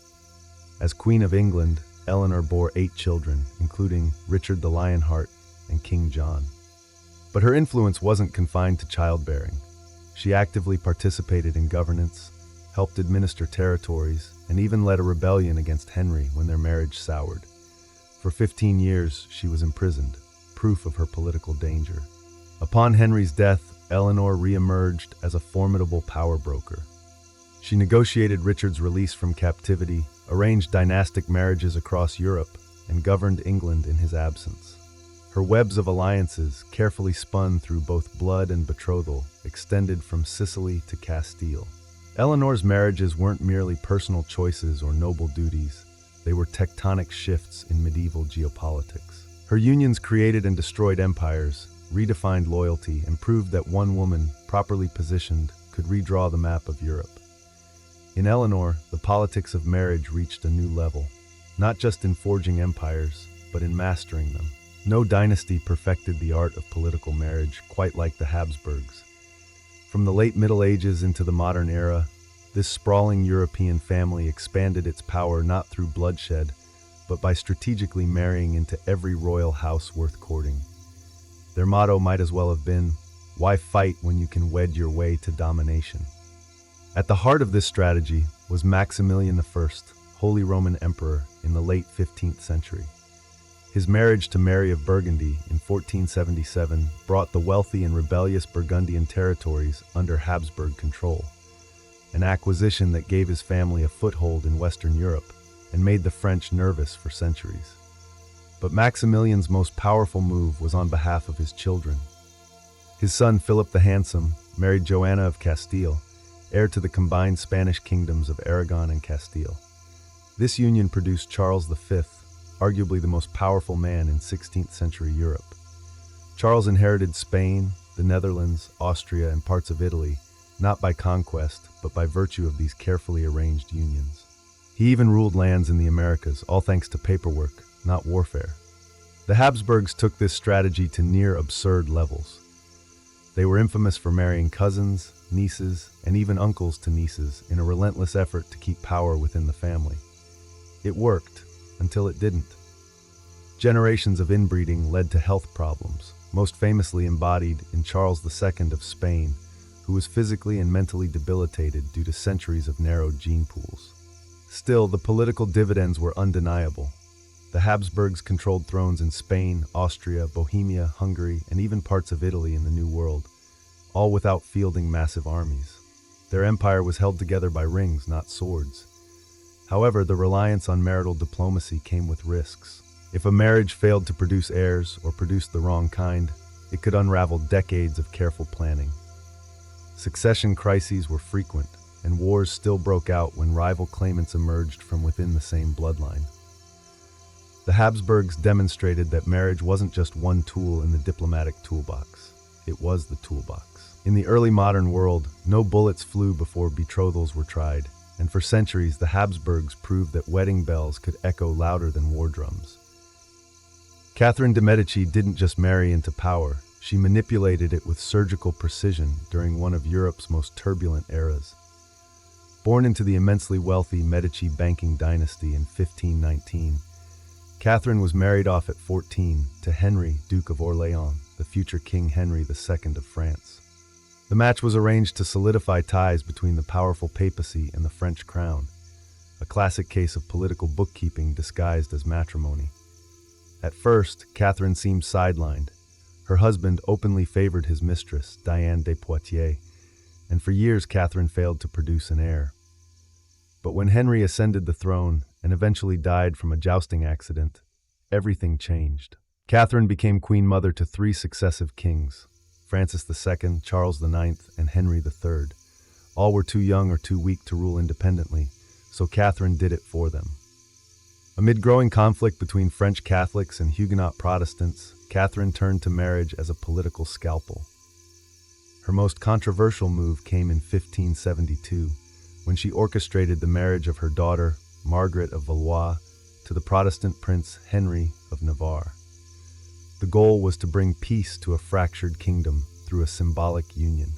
As Queen of England, Eleanor bore 8 children, including Richard the Lionheart and King John. But her influence wasn't confined to childbearing. She actively participated in governance, helped administer territories, and even led a rebellion against Henry when their marriage soured. For 15 years, she was imprisoned, proof of her political danger. Upon Henry's death, Eleanor re-emerged as a formidable power broker. She negotiated Richard's release from captivity, arranged dynastic marriages across Europe, and governed England in his absence. Her webs of alliances, carefully spun through both blood and betrothal, extended from Sicily to Castile. Eleanor's marriages weren't merely personal choices or noble duties. They were tectonic shifts in medieval geopolitics. Her unions created and destroyed empires, redefined loyalty, and proved that one woman, properly positioned, could redraw the map of Europe. In Eleanor, the politics of marriage reached a new level, not just in forging empires, but in mastering them. No dynasty perfected the art of political marriage quite like the Habsburgs. From the late Middle Ages into the modern era, this sprawling European family expanded its power not through bloodshed, but by strategically marrying into every royal house worth courting. Their motto might as well have been, "Why fight when you can wed your way to domination?" At the heart of this strategy was Maximilian I, Holy Roman Emperor in the late 15th century. His marriage to Mary of Burgundy in 1477 brought the wealthy and rebellious Burgundian territories under Habsburg control, an acquisition that gave his family a foothold in Western Europe and made the French nervous for centuries. But Maximilian's most powerful move was on behalf of his children. His son Philip the Handsome married Joanna of Castile, heir to the combined Spanish kingdoms of Aragon and Castile. This union produced Charles V, arguably the most powerful man in 16th century Europe. Charles inherited Spain, the Netherlands, Austria, and parts of Italy, not by conquest, but by virtue of these carefully arranged unions. He even ruled lands in the Americas, all thanks to paperwork, not warfare. The Habsburgs took this strategy to near absurd levels. They were infamous for marrying cousins, nieces, and even uncles to nieces in a relentless effort to keep power within the family. It worked, until it didn't. Generations of inbreeding led to health problems, most famously embodied in Charles II of Spain, who was physically and mentally debilitated due to centuries of narrowed gene pools. Still, the political dividends were undeniable. The Habsburgs controlled thrones in Spain, Austria, Bohemia, Hungary, and even parts of Italy in the New World, all without fielding massive armies. Their empire was held together by rings, not swords. However, the reliance on marital diplomacy came with risks. If a marriage failed to produce heirs or produced the wrong kind, it could unravel decades of careful planning. Succession crises were frequent, and wars still broke out when rival claimants emerged from within the same bloodline. The Habsburgs demonstrated that marriage wasn't just one tool in the diplomatic toolbox. It was the toolbox. In the early modern world, no bullets flew before betrothals were tried, and for centuries the Habsburgs proved that wedding bells could echo louder than war drums. Catherine de' Medici didn't just marry into power, she manipulated it with surgical precision during one of Europe's most turbulent eras. Born into the immensely wealthy Medici banking dynasty in 1519, Catherine was married off at 14 to Henry, Duke of Orleans, the future King Henry II of France. The match was arranged to solidify ties between the powerful papacy and the French crown, a classic case of political bookkeeping disguised as matrimony. At first, Catherine seemed sidelined. Her husband openly favored his mistress, Diane de Poitiers, and for years Catherine failed to produce an heir. But when Henry ascended the throne and eventually died from a jousting accident, everything changed. Catherine became queen mother to 3 successive kings, Francis II, Charles IX, and Henry III. All were too young or too weak to rule independently, so Catherine did it for them. Amid growing conflict between French Catholics and Huguenot Protestants, Catherine turned to marriage as a political scalpel. Her most controversial move came in 1572, when she orchestrated the marriage of her daughter, Margaret of Valois, to the Protestant Prince Henry of Navarre. The goal was to bring peace to a fractured kingdom through a symbolic union.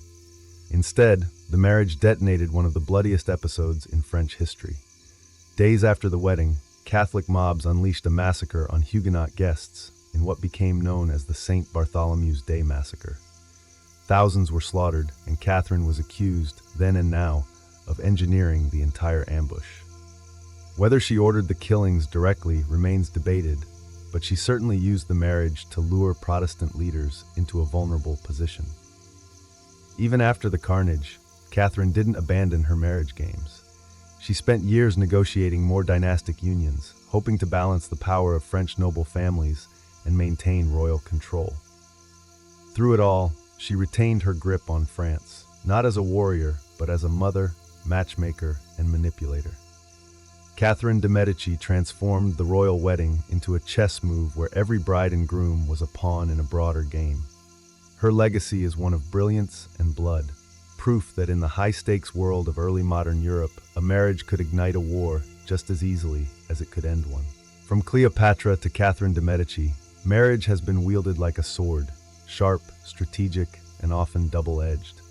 Instead, the marriage detonated one of the bloodiest episodes in French history. Days after the wedding, Catholic mobs unleashed a massacre on Huguenot guests in what became known as the St. Bartholomew's Day Massacre. Thousands were slaughtered, and Catherine was accused, then and now, of engineering the entire ambush. Whether she ordered the killings directly remains debated, but she certainly used the marriage to lure Protestant leaders into a vulnerable position. Even after the carnage, Catherine didn't abandon her marriage games. She spent years negotiating more dynastic unions, hoping to balance the power of French noble families and maintain royal control. Through it all, she retained her grip on France, not as a warrior, but as a mother, matchmaker, and manipulator. Catherine de' Medici transformed the royal wedding into a chess move where every bride and groom was a pawn in a broader game. Her legacy is one of brilliance and blood, proof that in the high-stakes world of early modern Europe, a marriage could ignite a war just as easily as it could end one. From Cleopatra to Catherine de' Medici, marriage has been wielded like a sword, sharp, strategic, and often double-edged.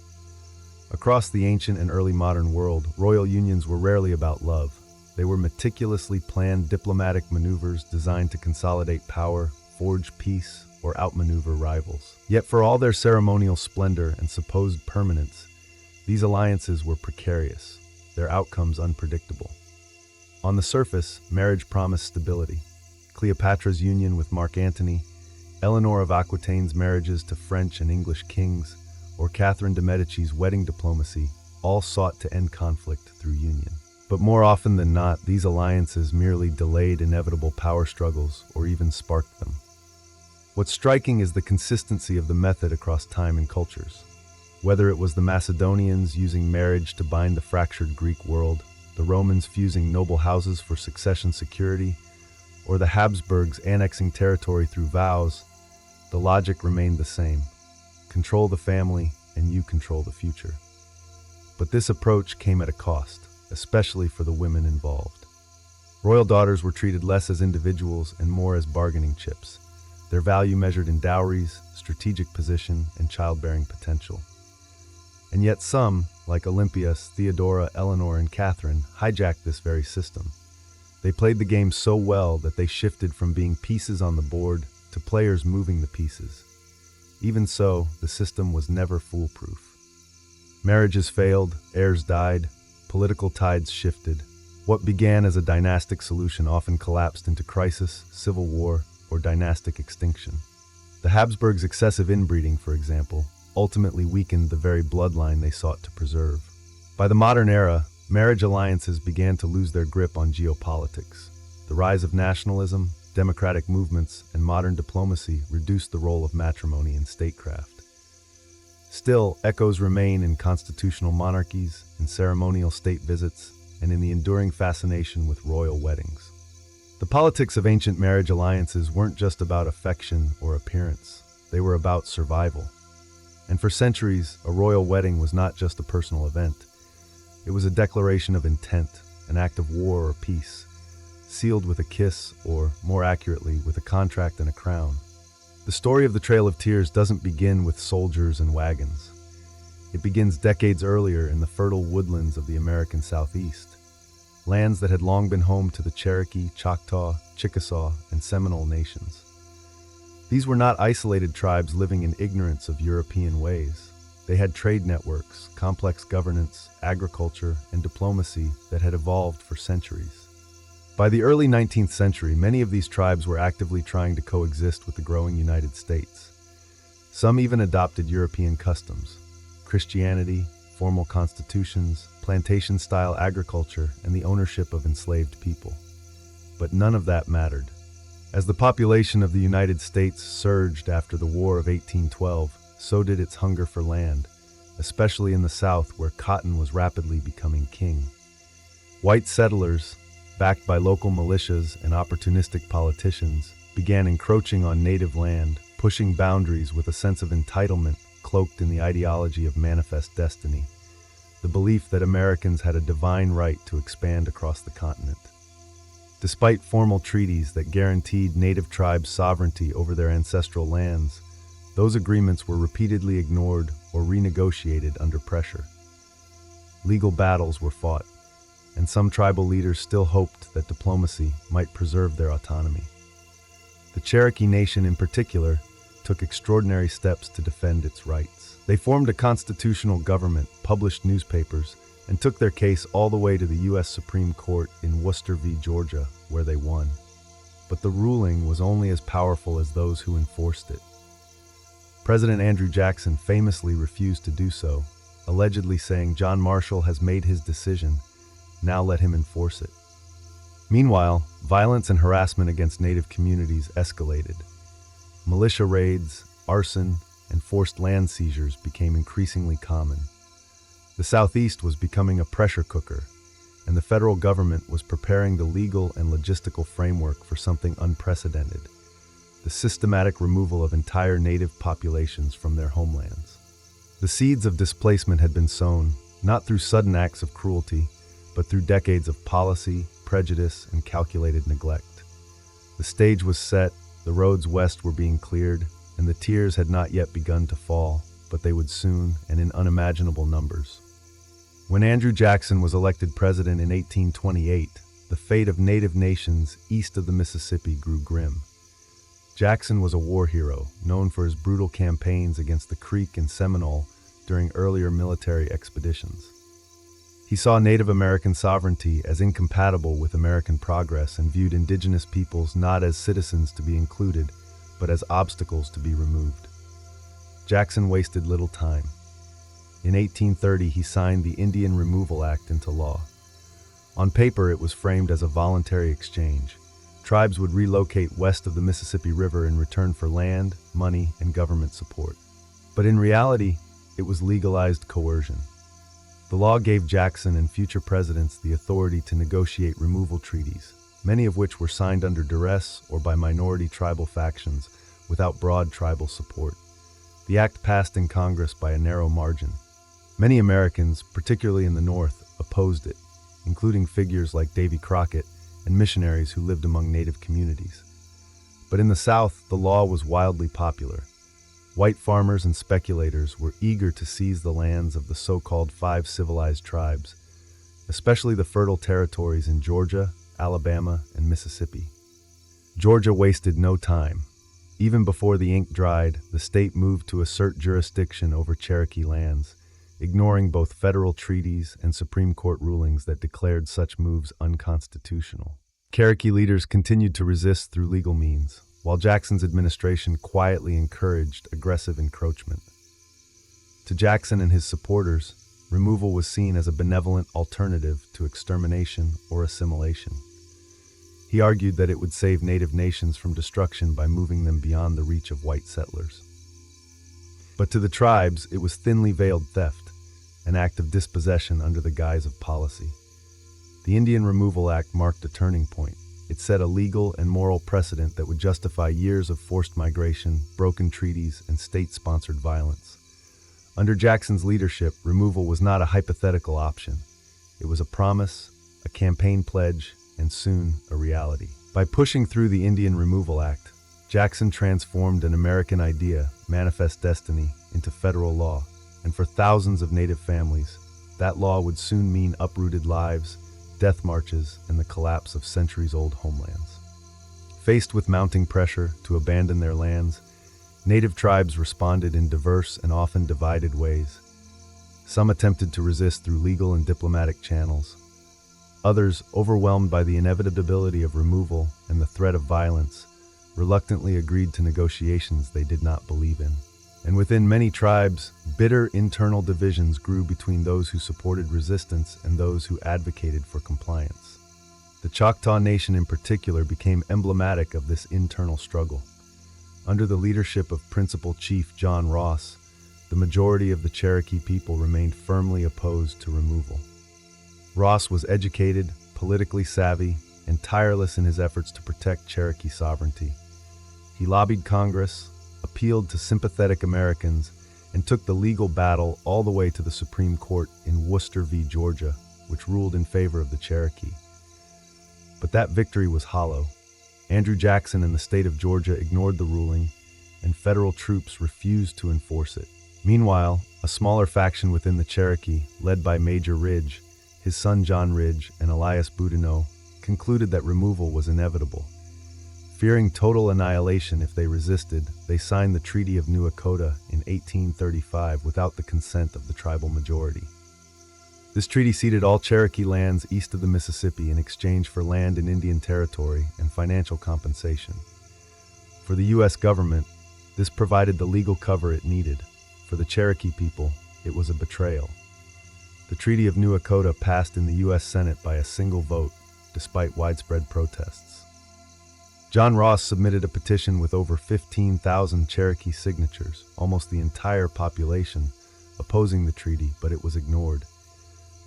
Across the ancient and early modern world, royal unions were rarely about love. They were meticulously planned diplomatic maneuvers designed to consolidate power, forge peace, or outmaneuver rivals. Yet for all their ceremonial splendor and supposed permanence, these alliances were precarious, their outcomes unpredictable. On the surface, marriage promised stability. Cleopatra's union with Mark Antony, Eleanor of Aquitaine's marriages to French and English kings, or Catherine de' Medici's wedding diplomacy all sought to end conflict through union. But more often than not, these alliances merely delayed inevitable power struggles or even sparked them. What's striking is the consistency of the method across time and cultures. Whether it was the Macedonians using marriage to bind the fractured Greek world, the Romans fusing noble houses for succession security, or the Habsburgs annexing territory through vows, the logic remained the same. Control the family, and you control the future. But this approach came at a cost, especially for the women involved. Royal daughters were treated less as individuals and more as bargaining chips, their value measured in dowries, strategic position, and childbearing potential. And yet some, like Olympias, Theodora, Eleanor, and Catherine, hijacked this very system. They played the game so well that they shifted from being pieces on the board to players moving the pieces. Even so, the system was never foolproof. Marriages failed, heirs died, political tides shifted. What began as a dynastic solution often collapsed into crisis, civil war, or dynastic extinction. The Habsburgs' excessive inbreeding, for example, ultimately weakened the very bloodline they sought to preserve. By the modern era, marriage alliances began to lose their grip on geopolitics. The rise of nationalism, democratic movements, and modern diplomacy reduced the role of matrimony in statecraft. Still, echoes remain in constitutional monarchies, in ceremonial state visits, and in the enduring fascination with royal weddings. The politics of ancient marriage alliances weren't just about affection or appearance. They were about survival. And for centuries, a royal wedding was not just a personal event. It was a declaration of intent, an act of war or peace, sealed with a kiss, or, more accurately, with a contract and a crown. The story of the Trail of Tears doesn't begin with soldiers and wagons. It begins decades earlier in the fertile woodlands of the American Southeast, lands that had long been home to the Cherokee, Choctaw, Chickasaw, and Seminole nations. These were not isolated tribes living in ignorance of European ways. They had trade networks, complex governance, agriculture, and diplomacy that had evolved for centuries. By the early 19th century, many of these tribes were actively trying to coexist with the growing United States. Some even adopted European customs: Christianity, formal constitutions, plantation-style agriculture, and the ownership of enslaved people. But none of that mattered. As the population of the United States surged after the War of 1812, so did its hunger for land, especially in the South where cotton was rapidly becoming king. White settlers, backed by local militias and opportunistic politicians, began encroaching on native land, pushing boundaries with a sense of entitlement cloaked in the ideology of manifest destiny, the belief that Americans had a divine right to expand across the continent. Despite formal treaties that guaranteed native tribes sovereignty over their ancestral lands, those agreements were repeatedly ignored or renegotiated under pressure. Legal battles were fought, and some tribal leaders still hoped that diplomacy might preserve their autonomy. The Cherokee Nation in particular took extraordinary steps to defend its rights. They formed a constitutional government, published newspapers, and took their case all the way to the U.S. Supreme Court in Worcester v. Georgia, where they won. But the ruling was only as powerful as those who enforced it. President Andrew Jackson famously refused to do so, allegedly saying, "John Marshall has made his decision, now let him enforce it." Meanwhile, violence and harassment against Native communities escalated. Militia raids, arson, and forced land seizures became increasingly common. The Southeast was becoming a pressure cooker, and the federal government was preparing the legal and logistical framework for something unprecedented: the systematic removal of entire native populations from their homelands. The seeds of displacement had been sown, not through sudden acts of cruelty, but through decades of policy, prejudice, and calculated neglect. The stage was set, the roads west were being cleared, and the tears had not yet begun to fall, but they would soon, and in unimaginable numbers. When Andrew Jackson was elected president in 1828, the fate of native nations east of the Mississippi grew grim. Jackson was a war hero, known for his brutal campaigns against the Creek and Seminole during earlier military expeditions. He saw Native American sovereignty as incompatible with American progress and viewed indigenous peoples not as citizens to be included, but as obstacles to be removed. Jackson wasted little time. In 1830, he signed the Indian Removal Act into law. On paper, it was framed as a voluntary exchange. Tribes would relocate west of the Mississippi River in return for land, money, and government support. But in reality, it was legalized coercion. The law gave Jackson and future presidents the authority to negotiate removal treaties, many of which were signed under duress or by minority tribal factions without broad tribal support. The act passed in Congress by a narrow margin. Many Americans, particularly in the North, opposed it, including figures like Davy Crockett and missionaries who lived among Native communities. But in the South, the law was wildly popular. White farmers and speculators were eager to seize the lands of the so-called 5 civilized tribes, especially the fertile territories in Georgia, Alabama, and Mississippi. Georgia wasted no time. Even before the ink dried, the state moved to assert jurisdiction over Cherokee lands, ignoring both federal treaties and Supreme Court rulings that declared such moves unconstitutional. Cherokee leaders continued to resist through legal means, while Jackson's administration quietly encouraged aggressive encroachment. To Jackson and his supporters, removal was seen as a benevolent alternative to extermination or assimilation. He argued that it would save native nations from destruction by moving them beyond the reach of white settlers. But to the tribes, it was thinly veiled theft, an act of dispossession under the guise of policy. The Indian Removal Act marked a turning point. It set a legal and moral precedent that would justify years of forced migration, broken treaties, and state-sponsored violence. Under Jackson's leadership, removal was not a hypothetical option. It was a promise, a campaign pledge, and soon a reality. By pushing through the Indian Removal Act, Jackson transformed an American idea, manifest destiny, into federal law, and for thousands of Native families, that law would soon mean uprooted lives, death marches, and the collapse of centuries-old homelands. Faced with mounting pressure to abandon their lands, Native tribes responded in diverse and often divided ways. Some attempted to resist through legal and diplomatic channels. Others, overwhelmed by the inevitability of removal and the threat of violence, reluctantly agreed to negotiations they did not believe in. And within many tribes, bitter internal divisions grew between those who supported resistance and those who advocated for compliance. The Choctaw Nation in particular became emblematic of this internal struggle. Under the leadership of Principal Chief John Ross, the majority of the Cherokee people remained firmly opposed to removal. Ross was educated, politically savvy, and tireless in his efforts to protect Cherokee sovereignty. He lobbied Congress, appealed to sympathetic Americans, and took the legal battle all the way to the Supreme Court in Worcester v. Georgia, which ruled in favor of the Cherokee. But that victory was hollow. Andrew Jackson and the state of Georgia ignored the ruling, and federal troops refused to enforce it. Meanwhile, a smaller faction within the Cherokee, led by Major Ridge, his son John Ridge, and Elias Boudinot, concluded that removal was inevitable. Fearing total annihilation if they resisted, they signed the Treaty of New Echota in 1835 without the consent of the tribal majority. This treaty ceded all Cherokee lands east of the Mississippi in exchange for land in Indian Territory and financial compensation. For the U.S. government, this provided the legal cover it needed. For the Cherokee people, it was a betrayal. The Treaty of New Echota passed in the U.S. Senate by a single vote, despite widespread protests. John Ross submitted a petition with over 15,000 Cherokee signatures, almost the entire population, opposing the treaty, but it was ignored.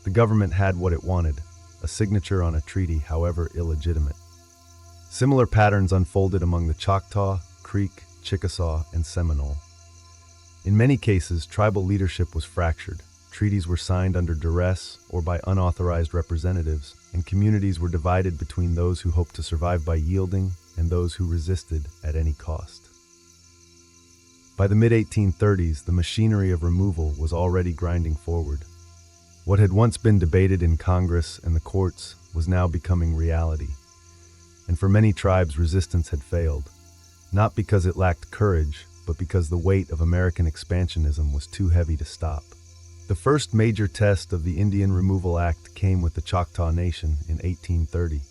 The government had what it wanted, a signature on a treaty, however illegitimate. Similar patterns unfolded among the Choctaw, Creek, Chickasaw, and Seminole. In many cases, tribal leadership was fractured. Treaties were signed under duress or by unauthorized representatives, and communities were divided between those who hoped to survive by yielding and those who resisted at any cost. By the mid-1830s, the machinery of removal was already grinding forward. What had once been debated in Congress and the courts was now becoming reality. And for many tribes, resistance had failed, not because it lacked courage, but because the weight of American expansionism was too heavy to stop. The first major test of the Indian Removal Act came with the Choctaw Nation in 1830.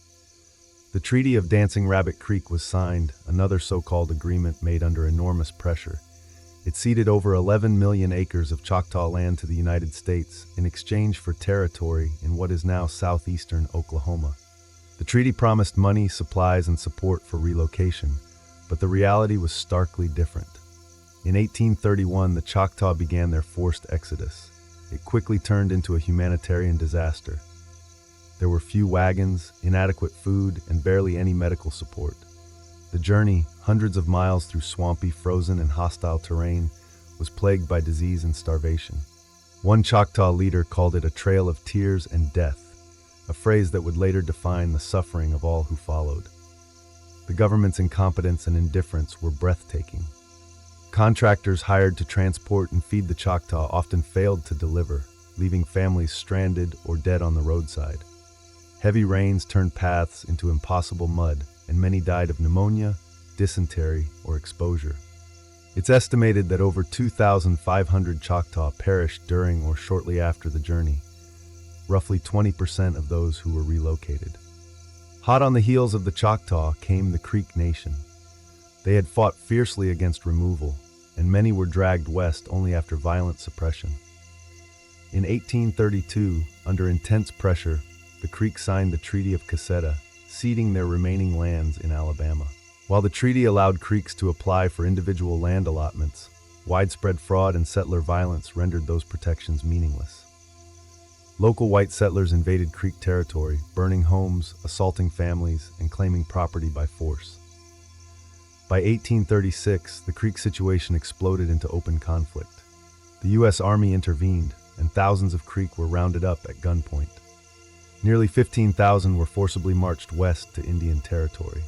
The Treaty of Dancing Rabbit Creek was signed, another so-called agreement made under enormous pressure. It ceded over 11 million acres of Choctaw land to the United States in exchange for territory in what is now southeastern Oklahoma. The treaty promised money, supplies, and support for relocation, but the reality was starkly different. In 1831, the Choctaw began their forced exodus. It quickly turned into a humanitarian disaster. There were few wagons, inadequate food, and barely any medical support. The journey, hundreds of miles through swampy, frozen, and hostile terrain, was plagued by disease and starvation. One Choctaw leader called it a trail of tears and death, a phrase that would later define the suffering of all who followed. The government's incompetence and indifference were breathtaking. Contractors hired to transport and feed the Choctaw often failed to deliver, leaving families stranded or dead on the roadside. Heavy rains turned paths into impossible mud, and many died of pneumonia, dysentery, or exposure. It's estimated that over 2,500 Choctaw perished during or shortly after the journey, roughly 20% of those who were relocated. Hot on the heels of the Choctaw came the Creek Nation. They had fought fiercely against removal, and many were dragged west only after violent suppression. In 1832, under intense pressure, the Creek signed the Treaty of Casseta, ceding their remaining lands in Alabama. While the treaty allowed Creeks to apply for individual land allotments, widespread fraud and settler violence rendered those protections meaningless. Local white settlers invaded Creek territory, burning homes, assaulting families, and claiming property by force. By 1836, the Creek situation exploded into open conflict. The U.S. Army intervened, and thousands of Creek were rounded up at gunpoint. Nearly 15,000 were forcibly marched west to Indian Territory.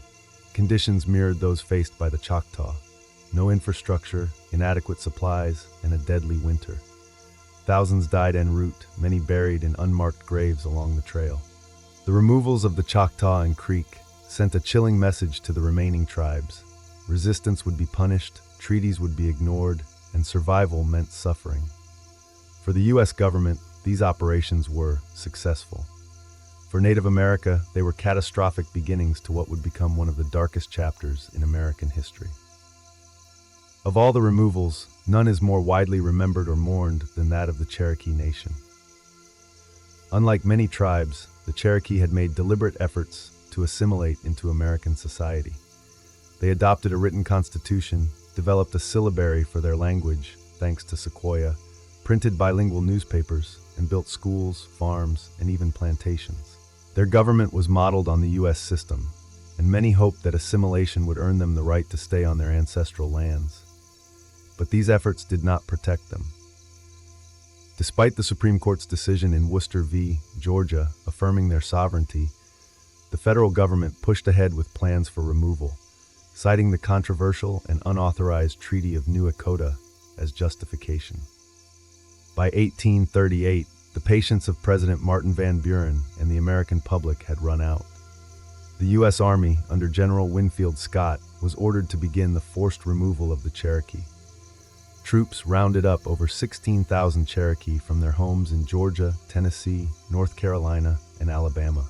Conditions mirrored those faced by the Choctaw. No infrastructure, inadequate supplies, and a deadly winter. Thousands died en route, many buried in unmarked graves along the trail. The removals of the Choctaw and Creek sent a chilling message to the remaining tribes. Resistance would be punished, treaties would be ignored, and survival meant suffering. For the U.S. government, these operations were successful. For Native America, they were catastrophic beginnings to what would become one of the darkest chapters in American history. Of all the removals, none is more widely remembered or mourned than that of the Cherokee Nation. Unlike many tribes, the Cherokee had made deliberate efforts to assimilate into American society. They adopted a written constitution, developed a syllabary for their language, thanks to Sequoyah, printed bilingual newspapers, and built schools, farms, and even plantations. Their government was modeled on the U.S. system, and many hoped that assimilation would earn them the right to stay on their ancestral lands. But these efforts did not protect them. Despite the Supreme Court's decision in Worcester v. Georgia affirming their sovereignty, the federal government pushed ahead with plans for removal, citing the controversial and unauthorized Treaty of New Echota as justification. By 1838, the patience of President Martin Van Buren and the American public had run out. The U.S. Army, under General Winfield Scott, was ordered to begin the forced removal of the Cherokee. Troops rounded up over 16,000 Cherokee from their homes in Georgia, Tennessee, North Carolina, and Alabama.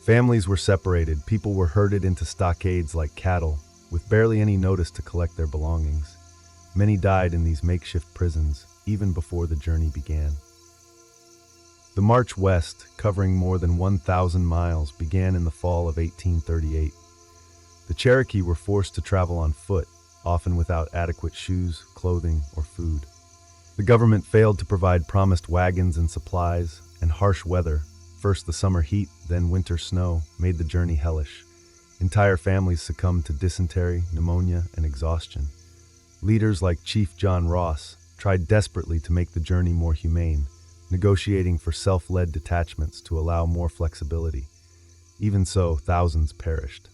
Families were separated, people were herded into stockades like cattle, with barely any notice to collect their belongings. Many died in these makeshift prisons, even before the journey began. The march west, covering more than 1,000 miles, began in the fall of 1838. The Cherokee were forced to travel on foot, often without adequate shoes, clothing, or food. The government failed to provide promised wagons and supplies, and harsh weather, first the summer heat, then winter snow, made the journey hellish. Entire families succumbed to dysentery, pneumonia, and exhaustion. Leaders like Chief John Ross tried desperately to make the journey more humane, negotiating for self-led detachments to allow more flexibility. Even so, thousands perished.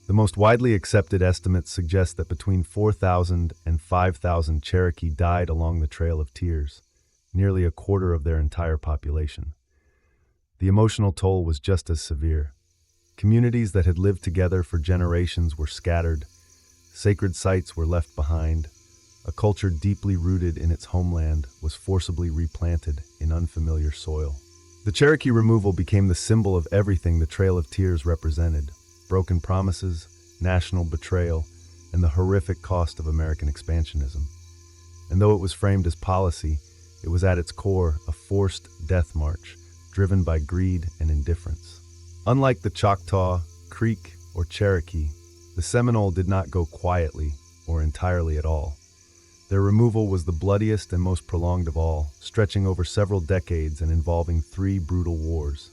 The most widely accepted estimates suggest that between 4,000 and 5,000 Cherokee died along the Trail of Tears, nearly a quarter of their entire population. The emotional toll was just as severe. Communities that had lived together for generations were scattered, sacred sites were left behind, a culture deeply rooted in its homeland was forcibly replanted in unfamiliar soil. The Cherokee removal became the symbol of everything the Trail of Tears represented: broken promises, national betrayal, and the horrific cost of American expansionism. And though it was framed as policy, it was at its core a forced death march, driven by greed and indifference. Unlike the Choctaw, Creek, or Cherokee, the Seminole did not go quietly or entirely at all. Their removal was the bloodiest and most prolonged of all, stretching over several decades and involving 3 brutal wars.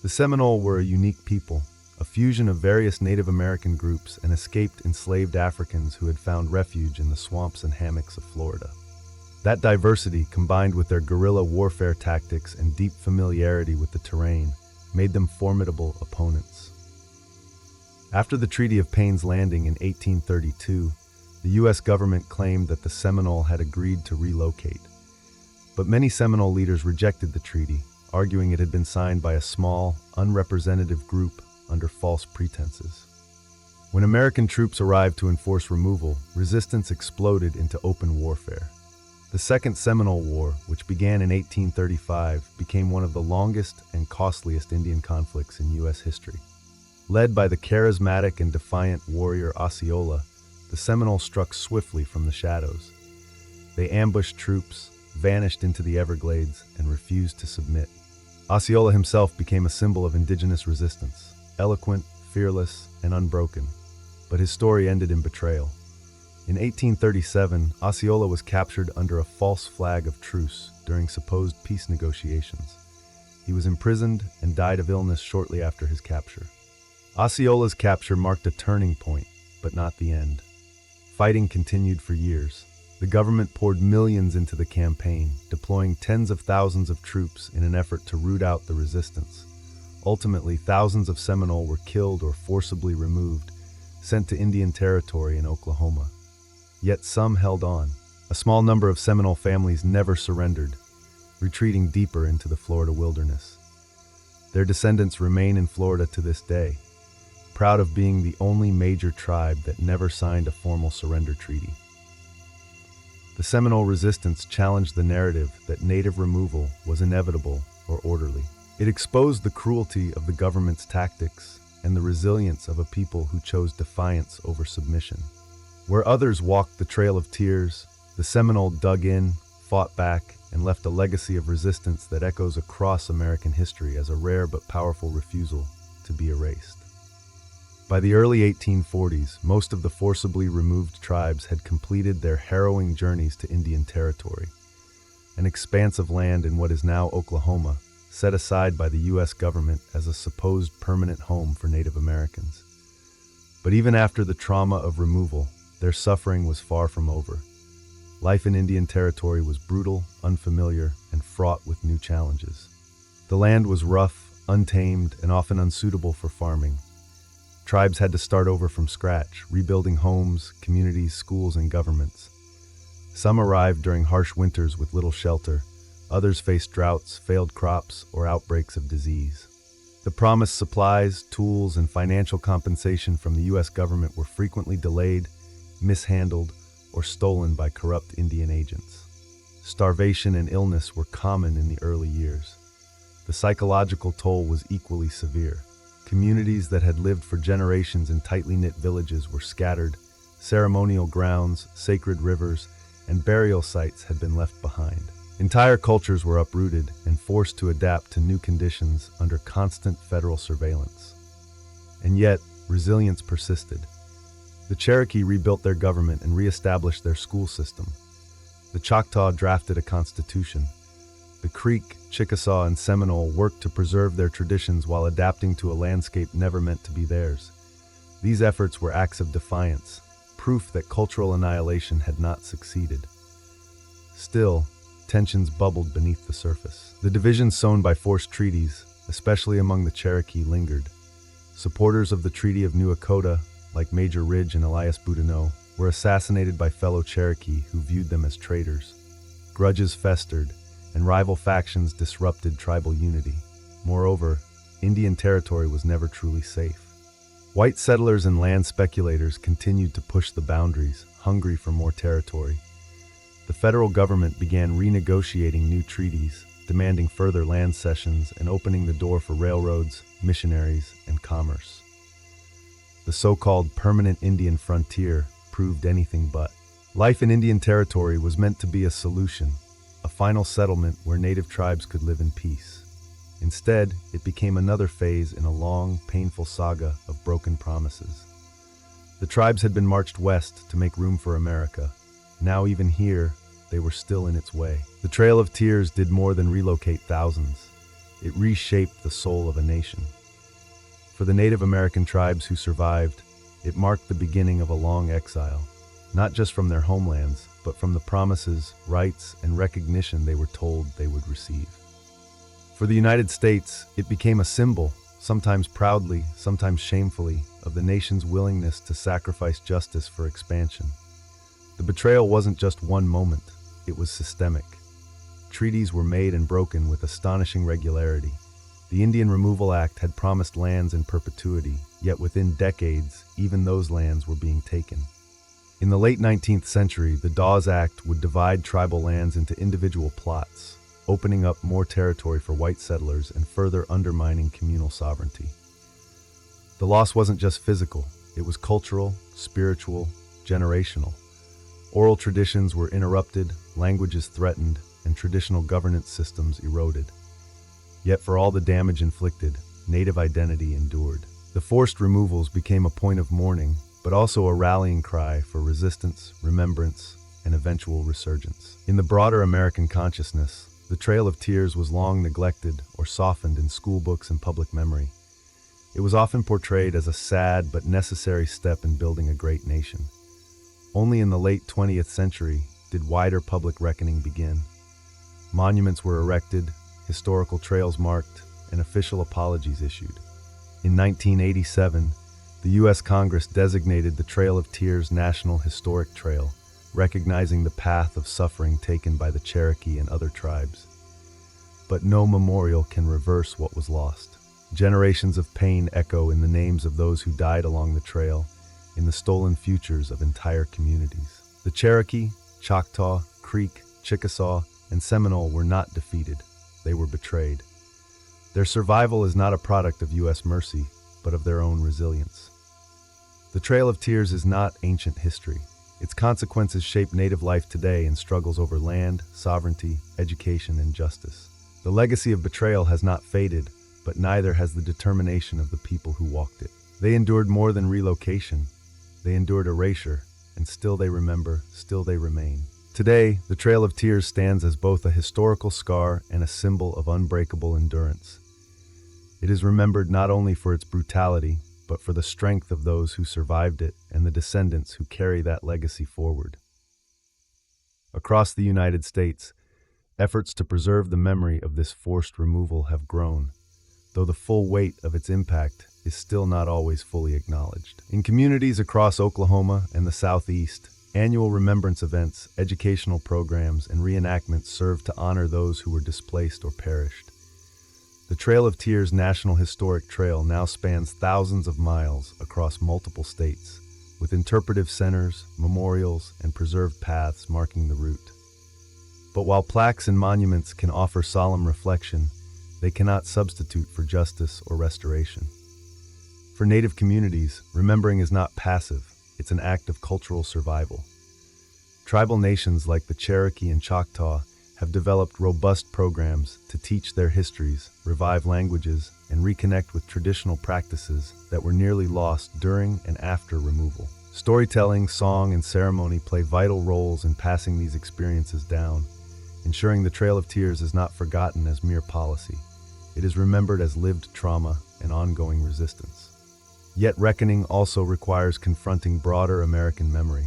The Seminole were a unique people, a fusion of various Native American groups and escaped enslaved Africans who had found refuge in the swamps and hammocks of Florida. That diversity, combined with their guerrilla warfare tactics and deep familiarity with the terrain, made them formidable opponents. After the Treaty of Payne's Landing in 1832, the U.S. government claimed that the Seminole had agreed to relocate. But many Seminole leaders rejected the treaty, arguing it had been signed by a small, unrepresentative group under false pretenses. When American troops arrived to enforce removal, resistance exploded into open warfare. The Second Seminole War, which began in 1835, became one of the longest and costliest Indian conflicts in U.S. history. Led by the charismatic and defiant warrior Osceola, the Seminoles struck swiftly from the shadows. They ambushed troops, vanished into the Everglades, and refused to submit. Osceola himself became a symbol of indigenous resistance, eloquent, fearless, and unbroken. But his story ended in betrayal. In 1837, Osceola was captured under a false flag of truce during supposed peace negotiations. He was imprisoned and died of illness shortly after his capture. Osceola's capture marked a turning point, but not the end. Fighting continued for years. The government poured millions into the campaign, deploying tens of thousands of troops in an effort to root out the resistance. Ultimately, thousands of Seminole were killed or forcibly removed, sent to Indian Territory in Oklahoma. Yet some held on. A small number of Seminole families never surrendered, retreating deeper into the Florida wilderness. Their descendants remain in Florida to this day, proud of being the only major tribe that never signed a formal surrender treaty. The Seminole resistance challenged the narrative that native removal was inevitable or orderly. It exposed the cruelty of the government's tactics and the resilience of a people who chose defiance over submission. Where others walked the trail of tears, the Seminole dug in, fought back, and left a legacy of resistance that echoes across American history as a rare but powerful refusal to be erased. By the early 1840s, most of the forcibly removed tribes had completed their harrowing journeys to Indian Territory, an expanse of land in what is now Oklahoma, set aside by the U.S. government as a supposed permanent home for Native Americans. But even after the trauma of removal, their suffering was far from over. Life in Indian Territory was brutal, unfamiliar, and fraught with new challenges. The land was rough, untamed, and often unsuitable for farming. Tribes had to start over from scratch, rebuilding homes, communities, schools, and governments. Some arrived during harsh winters with little shelter. Others faced droughts, failed crops, or outbreaks of disease. The promised supplies, tools, and financial compensation from the U.S. government were frequently delayed, mishandled, or stolen by corrupt Indian agents. Starvation and illness were common in the early years. The psychological toll was equally severe. Communities that had lived for generations in tightly knit villages were scattered. Ceremonial grounds, sacred rivers, and burial sites had been left behind. Entire cultures were uprooted and forced to adapt to new conditions under constant federal surveillance. And yet, resilience persisted. The Cherokee rebuilt their government and reestablished their school system. The Choctaw drafted a constitution. The Creek, Chickasaw, and Seminole worked to preserve their traditions while adapting to a landscape never meant to be theirs. These efforts were acts of defiance, proof that cultural annihilation had not succeeded. Still, tensions bubbled beneath the surface. The divisions sown by forced treaties, especially among the Cherokee, lingered. Supporters of the Treaty of New Echota, like Major Ridge and Elias Boudinot, were assassinated by fellow Cherokee who viewed them as traitors. Grudges festered, and rival factions disrupted tribal unity. Moreover, Indian Territory was never truly safe. White settlers and land speculators continued to push the boundaries, hungry for more territory. The federal government began renegotiating new treaties, demanding further land cessions and opening the door for railroads, missionaries, and commerce. The so-called permanent Indian frontier proved anything but. Life in Indian Territory was meant to be a solution, a final settlement where native tribes could live in peace. Instead, it became another phase in a long, painful saga of broken promises. The tribes had been marched west to make room for America. Now even here, they were still in its way. The Trail of Tears did more than relocate thousands. It reshaped the soul of a nation. For the Native American tribes who survived, it marked the beginning of a long exile, not just from their homelands, but from the promises, rights, and recognition they were told they would receive. For the United States, it became a symbol, sometimes proudly, sometimes shamefully, of the nation's willingness to sacrifice justice for expansion. The betrayal wasn't just one moment, it was systemic. Treaties were made and broken with astonishing regularity. The Indian Removal Act had promised lands in perpetuity, yet within decades, even those lands were being taken. In the late 19th century, the Dawes Act would divide tribal lands into individual plots, opening up more territory for white settlers and further undermining communal sovereignty. The loss wasn't just physical, it was cultural, spiritual, generational. Oral traditions were interrupted, languages threatened, and traditional governance systems eroded. Yet for all the damage inflicted, native identity endured. The forced removals became a point of mourning, but also a rallying cry for resistance, remembrance, and eventual resurgence. In the broader American consciousness, the Trail of Tears was long neglected or softened in school books and public memory. It was often portrayed as a sad but necessary step in building a great nation. Only in the late 20th century, did wider public reckoning begin. Monuments were erected, historical trails marked, and official apologies issued. In 1987, the U.S. Congress designated the Trail of Tears National Historic Trail, recognizing the path of suffering taken by the Cherokee and other tribes. But no memorial can reverse what was lost. Generations of pain echo in the names of those who died along the trail, in the stolen futures of entire communities. The Cherokee, Choctaw, Creek, Chickasaw, and Seminole were not defeated. They were betrayed. Their survival is not a product of U.S. mercy, but of their own resilience. The Trail of Tears is not ancient history. Its consequences shape native life today in struggles over land, sovereignty, education, and justice. The legacy of betrayal has not faded, but neither has the determination of the people who walked it. They endured more than relocation. They endured erasure, and still they remember, still they remain. Today, the Trail of Tears stands as both a historical scar and a symbol of unbreakable endurance. It is remembered not only for its brutality, but for the strength of those who survived it and the descendants who carry that legacy forward. Across the United States, efforts to preserve the memory of this forced removal have grown, though the full weight of its impact is still not always fully acknowledged. In communities across Oklahoma and the Southeast, annual remembrance events, educational programs, and reenactments serve to honor those who were displaced or perished. The Trail of Tears National Historic Trail now spans thousands of miles across multiple states, with interpretive centers, memorials, and preserved paths marking the route. But while plaques and monuments can offer solemn reflection, they cannot substitute for justice or restoration. For Native communities, remembering is not passive, it's an act of cultural survival. Tribal nations like the Cherokee and Choctaw have developed robust programs to teach their histories, revive languages, and reconnect with traditional practices that were nearly lost during and after removal. Storytelling, song, and ceremony play vital roles in passing these experiences down, ensuring the Trail of Tears is not forgotten as mere policy. It is remembered as lived trauma and ongoing resistance. Yet reckoning also requires confronting broader American memory.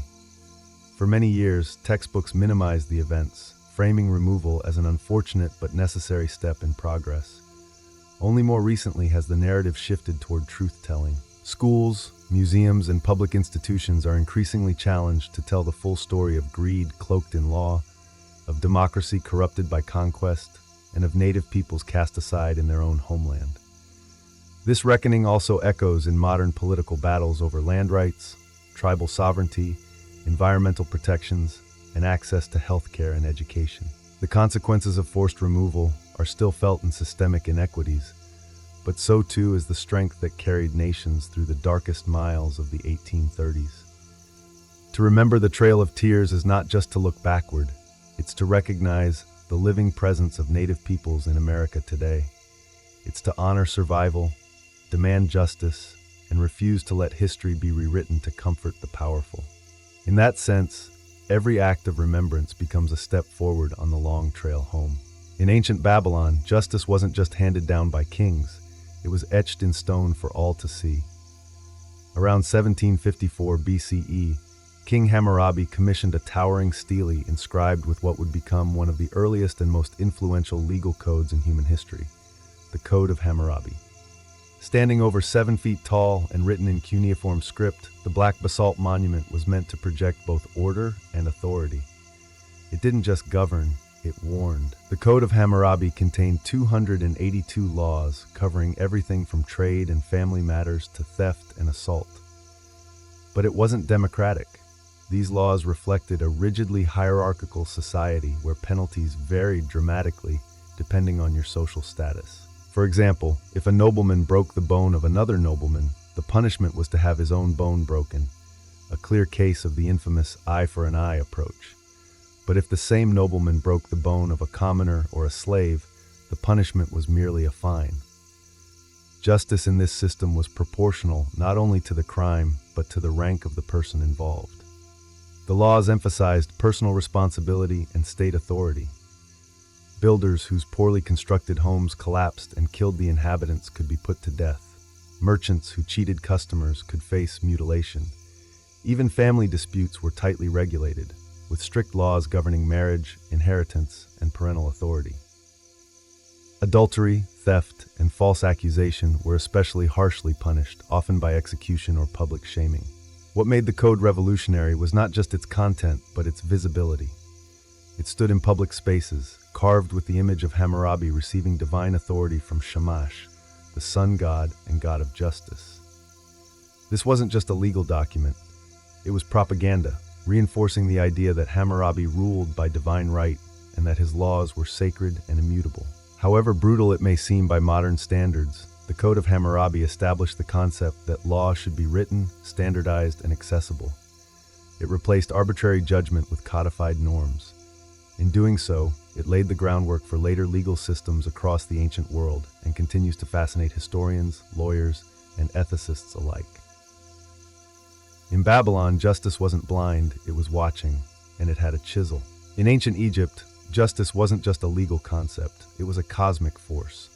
For many years, textbooks minimized the events, framing removal as an unfortunate but necessary step in progress. Only more recently has the narrative shifted toward truth-telling. Schools, museums, and public institutions are increasingly challenged to tell the full story of greed cloaked in law, of democracy corrupted by conquest, and of native peoples cast aside in their own homeland. This reckoning also echoes in modern political battles over land rights, tribal sovereignty, environmental protections, and access to healthcare and education. The consequences of forced removal are still felt in systemic inequities, but so too is the strength that carried nations through the darkest miles of the 1830s. To remember the Trail of Tears is not just to look backward, it's to recognize the living presence of Native peoples in America today. It's to honor survival, demand justice, and refuse to let history be rewritten to comfort the powerful. In that sense, every act of remembrance becomes a step forward on the long trail home. In ancient Babylon, justice wasn't just handed down by kings, it was etched in stone for all to see. Around 1754 BCE, King Hammurabi commissioned a towering stele inscribed with what would become one of the earliest and most influential legal codes in human history, the Code of Hammurabi. Standing over 7 feet tall and written in cuneiform script, the black basalt monument was meant to project both order and authority. It didn't just govern, it warned. The Code of Hammurabi contained 282 laws covering everything from trade and family matters to theft and assault. But it wasn't democratic. These laws reflected a rigidly hierarchical society where penalties varied dramatically depending on your social status. For example, if a nobleman broke the bone of another nobleman, the punishment was to have his own bone broken, a clear case of the infamous eye for an eye approach. But if the same nobleman broke the bone of a commoner or a slave, the punishment was merely a fine. Justice in this system was proportional not only to the crime, but to the rank of the person involved. The laws emphasized personal responsibility and state authority. Builders whose poorly constructed homes collapsed and killed the inhabitants could be put to death. Merchants who cheated customers could face mutilation. Even family disputes were tightly regulated. with strict laws governing marriage, inheritance, and parental authority. Adultery, theft, and false accusation were especially harshly punished, often by execution or public shaming. What made the code revolutionary was not just its content, but its visibility. It stood in public spaces, carved with the image of Hammurabi receiving divine authority from Shamash, the sun god and god of justice. This wasn't just a legal document, it was propaganda, reinforcing the idea that Hammurabi ruled by divine right and that his laws were sacred and immutable. However brutal it may seem by modern standards, the Code of Hammurabi established the concept that law should be written, standardized, and accessible. It replaced arbitrary judgment with codified norms. In doing so, it laid the groundwork for later legal systems across the ancient world and continues to fascinate historians, lawyers, and ethicists alike. In Babylon, justice wasn't blind, it was watching, and it had a chisel. In ancient Egypt, justice wasn't just a legal concept, it was a cosmic force.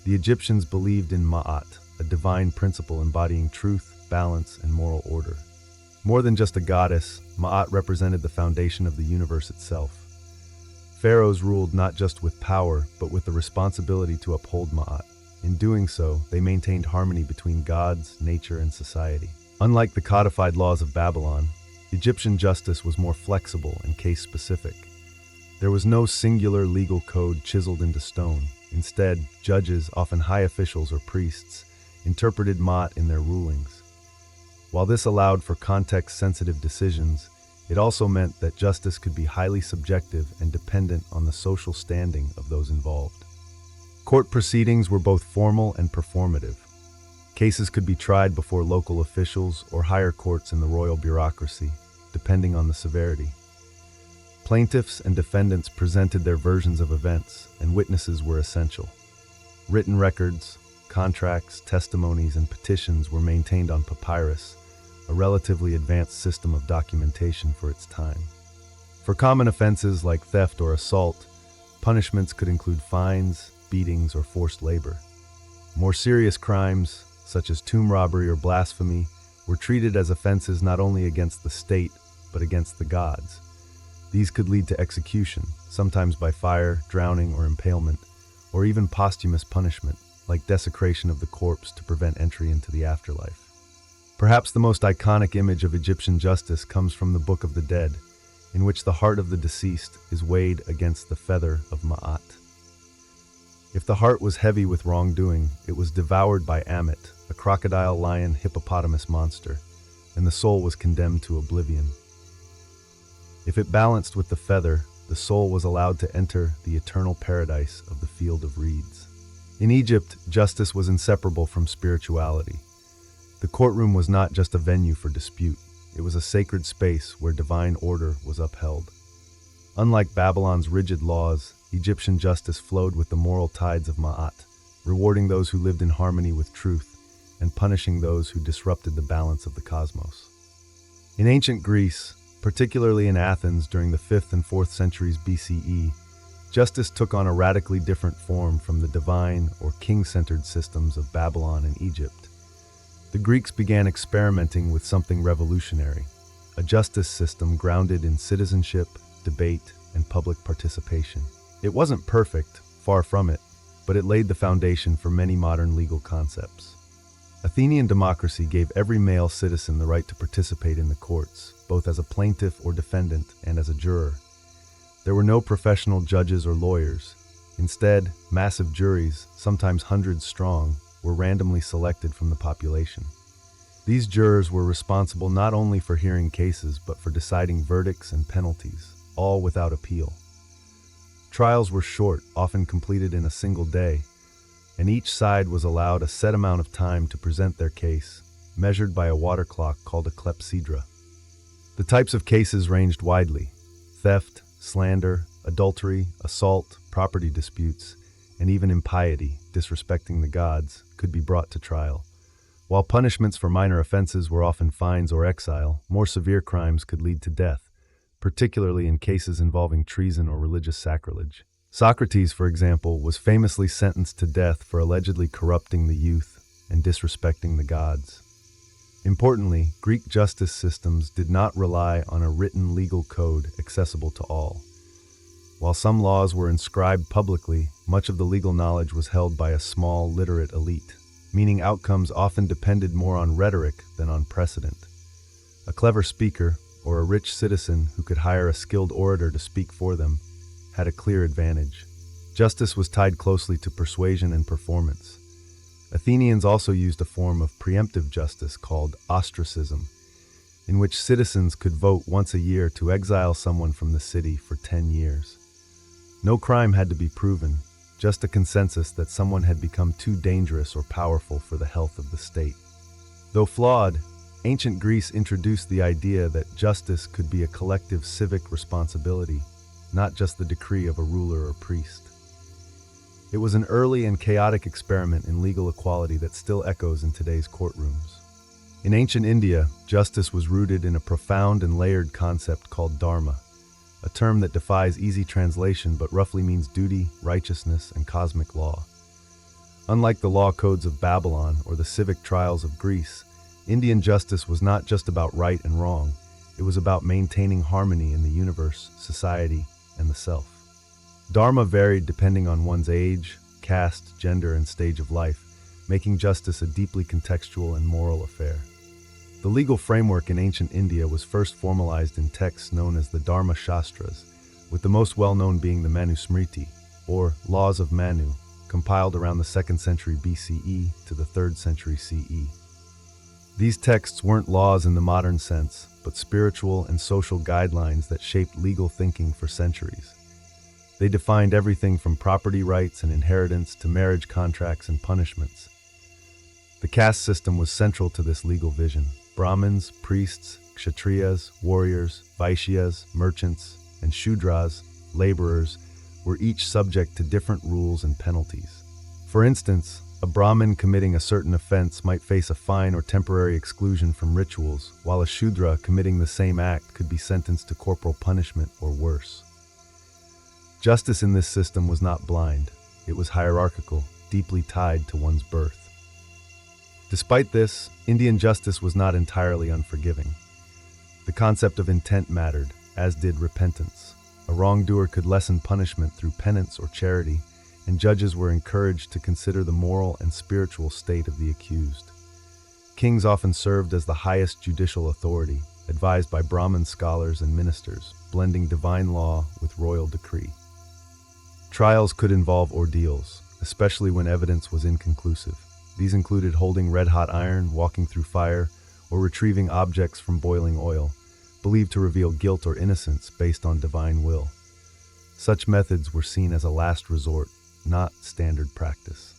The Egyptians believed in Ma'at, a divine principle embodying truth, balance, and moral order. More than just a goddess, Ma'at represented the foundation of the universe itself. Pharaohs ruled not just with power, but with the responsibility to uphold Ma'at. In doing so, they maintained harmony between gods, nature, and society. Unlike the codified laws of Babylon, Egyptian justice was more flexible and case-specific. There was no singular legal code chiseled into stone. Instead, judges, often high officials or priests, interpreted Ma'at in their rulings. While this allowed for context-sensitive decisions, it also meant that justice could be highly subjective and dependent on the social standing of those involved. Court proceedings were both formal and performative. Cases could be tried before local officials or higher courts in the royal bureaucracy, depending on the severity. Plaintiffs and defendants presented their versions of events, and witnesses were essential. Written records, contracts, testimonies, and petitions were maintained on papyrus, a relatively advanced system of documentation for its time. For common offenses like theft or assault, punishments could include fines, beatings, or forced labor. More serious crimes, such as tomb robbery or blasphemy, were treated as offenses not only against the state, but against the gods. These could lead to execution, sometimes by fire, drowning, or impalement, or even posthumous punishment, like desecration of the corpse to prevent entry into the afterlife. Perhaps the most iconic image of Egyptian justice comes from the Book of the Dead, in which the heart of the deceased is weighed against the feather of Ma'at. If the heart was heavy with wrongdoing, it was devoured by Ammit, a crocodile, lion, hippopotamus monster, and the soul was condemned to oblivion. If it balanced with the feather, the soul was allowed to enter the eternal paradise of the field of reeds. In Egypt, justice was inseparable from spirituality. The courtroom was not just a venue for dispute, it was a sacred space where divine order was upheld. Unlike Babylon's rigid laws, Egyptian justice flowed with the moral tides of Ma'at, rewarding those who lived in harmony with truth and punishing those who disrupted the balance of the cosmos. In ancient Greece, particularly in Athens during the 5th and 4th centuries BCE, justice took on a radically different form from the divine or king-centered systems of Babylon and Egypt. The Greeks began experimenting with something revolutionary, a justice system grounded in citizenship, debate, and public participation. It wasn't perfect, far from it, but it laid the foundation for many modern legal concepts. Athenian democracy gave every male citizen the right to participate in the courts, both as a plaintiff or defendant and as a juror. There were no professional judges or lawyers. Instead, massive juries, sometimes hundreds strong, were randomly selected from the population. These jurors were responsible not only for hearing cases but for deciding verdicts and penalties, all without appeal. Trials were short, often completed in a single day, and each side was allowed a set amount of time to present their case, measured by a water clock called a clepsydra. The types of cases ranged widely: theft, slander, adultery, assault, property disputes, and even impiety, disrespecting the gods, could be brought to trial. While punishments for minor offenses were often fines or exile, more severe crimes could lead to death, particularly in cases involving treason or religious sacrilege. Socrates, for example, was famously sentenced to death for allegedly corrupting the youth and disrespecting the gods. Importantly, Greek justice systems did not rely on a written legal code accessible to all. While some laws were inscribed publicly, much of the legal knowledge was held by a small, literate elite, meaning outcomes often depended more on rhetoric than on precedent. A clever speaker, or a rich citizen who could hire a skilled orator to speak for them, had a clear advantage. Justice was tied closely to persuasion and performance. Athenians also used a form of preemptive justice called ostracism, in which citizens could vote once a year to exile someone from the city for 10 years. No crime had to be proven, just a consensus that someone had become too dangerous or powerful for the health of the state. Though flawed, ancient Greece introduced the idea that justice could be a collective civic responsibility, not just the decree of a ruler or priest. It was an early and chaotic experiment in legal equality that still echoes in today's courtrooms. In ancient India, justice was rooted in a profound and layered concept called dharma, a term that defies easy translation but roughly means duty, righteousness, and cosmic law. Unlike the law codes of Babylon or the civic trials of Greece, Indian justice was not just about right and wrong, it was about maintaining harmony in the universe, society, and the self. Dharma varied depending on one's age, caste, gender, and stage of life, making justice a deeply contextual and moral affair. The legal framework in ancient India was first formalized in texts known as the Dharma Shastras, with the most well-known being the Manusmriti, or Laws of Manu, compiled around the 2nd century BCE to the 3rd century CE. These texts weren't laws in the modern sense, but spiritual and social guidelines that shaped legal thinking for centuries. They defined everything from property rights and inheritance to marriage contracts and punishments. The caste system was central to this legal vision. Brahmins, priests, kshatriyas, warriors, vaishyas, merchants, and shudras, laborers, were each subject to different rules and penalties. For instance, a Brahmin committing a certain offense might face a fine or temporary exclusion from rituals, while a Shudra committing the same act could be sentenced to corporal punishment or worse. Justice in this system was not blind. It was hierarchical, deeply tied to one's birth. Despite this, Indian justice was not entirely unforgiving. The concept of intent mattered, as did repentance. A wrongdoer could lessen punishment through penance or charity, and judges were encouraged to consider the moral and spiritual state of the accused. Kings often served as the highest judicial authority, advised by Brahmin scholars and ministers, blending divine law with royal decree. Trials could involve ordeals, especially when evidence was inconclusive. These included holding red-hot iron, walking through fire, or retrieving objects from boiling oil, believed to reveal guilt or innocence based on divine will. Such methods were seen as a last resort, not standard practice.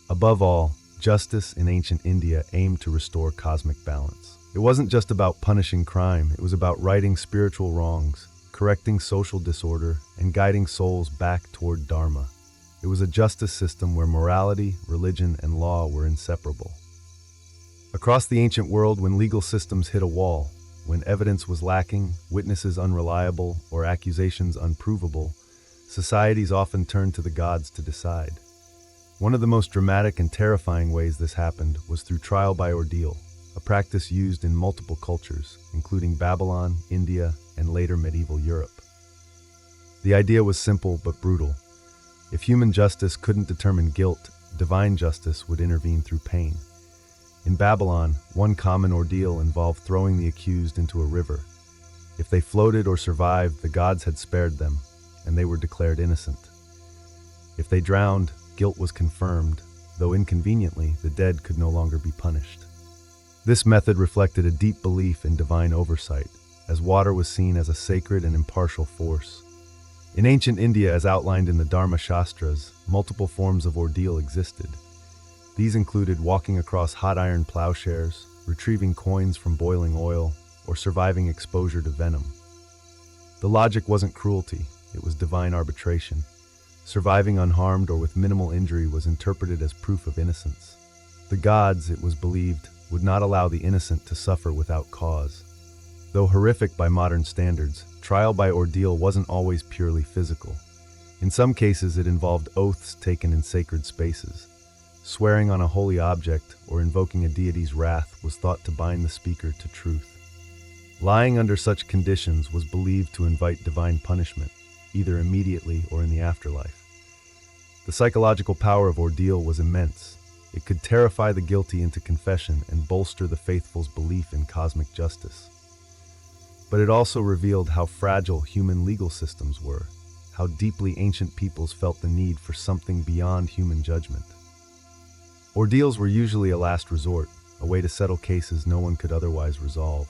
Above all, justice in ancient India aimed to restore cosmic balance. It wasn't just about punishing crime, it was about righting spiritual wrongs, correcting social disorder, and guiding souls back toward dharma. It was a justice system where morality, religion, and law were inseparable. Across the ancient world, when legal systems hit a wall, when evidence was lacking, witnesses unreliable, or accusations unprovable, societies often turned to the gods to decide. One of the most dramatic and terrifying ways this happened was through trial by ordeal, a practice used in multiple cultures, including Babylon, India, and later medieval Europe. The idea was simple but brutal. If human justice couldn't determine guilt, divine justice would intervene through pain. In Babylon, one common ordeal involved throwing the accused into a river. If they floated or survived, the gods had spared them, and they were declared innocent. If they drowned, guilt was confirmed, though inconveniently, the dead could no longer be punished. This method reflected a deep belief in divine oversight, as water was seen as a sacred and impartial force. In ancient India, as outlined in the Dharma Shastras, multiple forms of ordeal existed. These included walking across hot iron plowshares, retrieving coins from boiling oil, or surviving exposure to venom. The logic wasn't cruelty, it was divine arbitration. Surviving unharmed or with minimal injury was interpreted as proof of innocence. The gods, it was believed, would not allow the innocent to suffer without cause. Though horrific by modern standards, trial by ordeal wasn't always purely physical. In some cases, it involved oaths taken in sacred spaces. Swearing on a holy object or invoking a deity's wrath was thought to bind the speaker to truth. Lying under such conditions was believed to invite divine punishment, either immediately or in the afterlife. The psychological power of ordeal was immense. It could terrify the guilty into confession and bolster the faithful's belief in cosmic justice. But it also revealed how fragile human legal systems were, how deeply ancient peoples felt the need for something beyond human judgment. Ordeals were usually a last resort, a way to settle cases no one could otherwise resolve.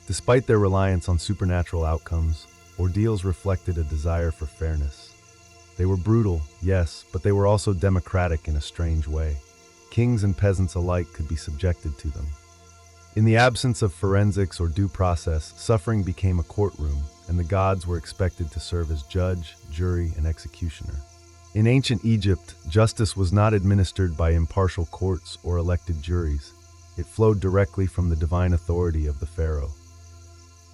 Despite their reliance on supernatural outcomes, ordeals reflected a desire for fairness. They were brutal, yes, but they were also democratic in a strange way. Kings and peasants alike could be subjected to them. In the absence of forensics or due process, suffering became a courtroom, and the gods were expected to serve as judge, jury, and executioner. In ancient Egypt, justice was not administered by impartial courts or elected juries. It flowed directly from the divine authority of the pharaoh.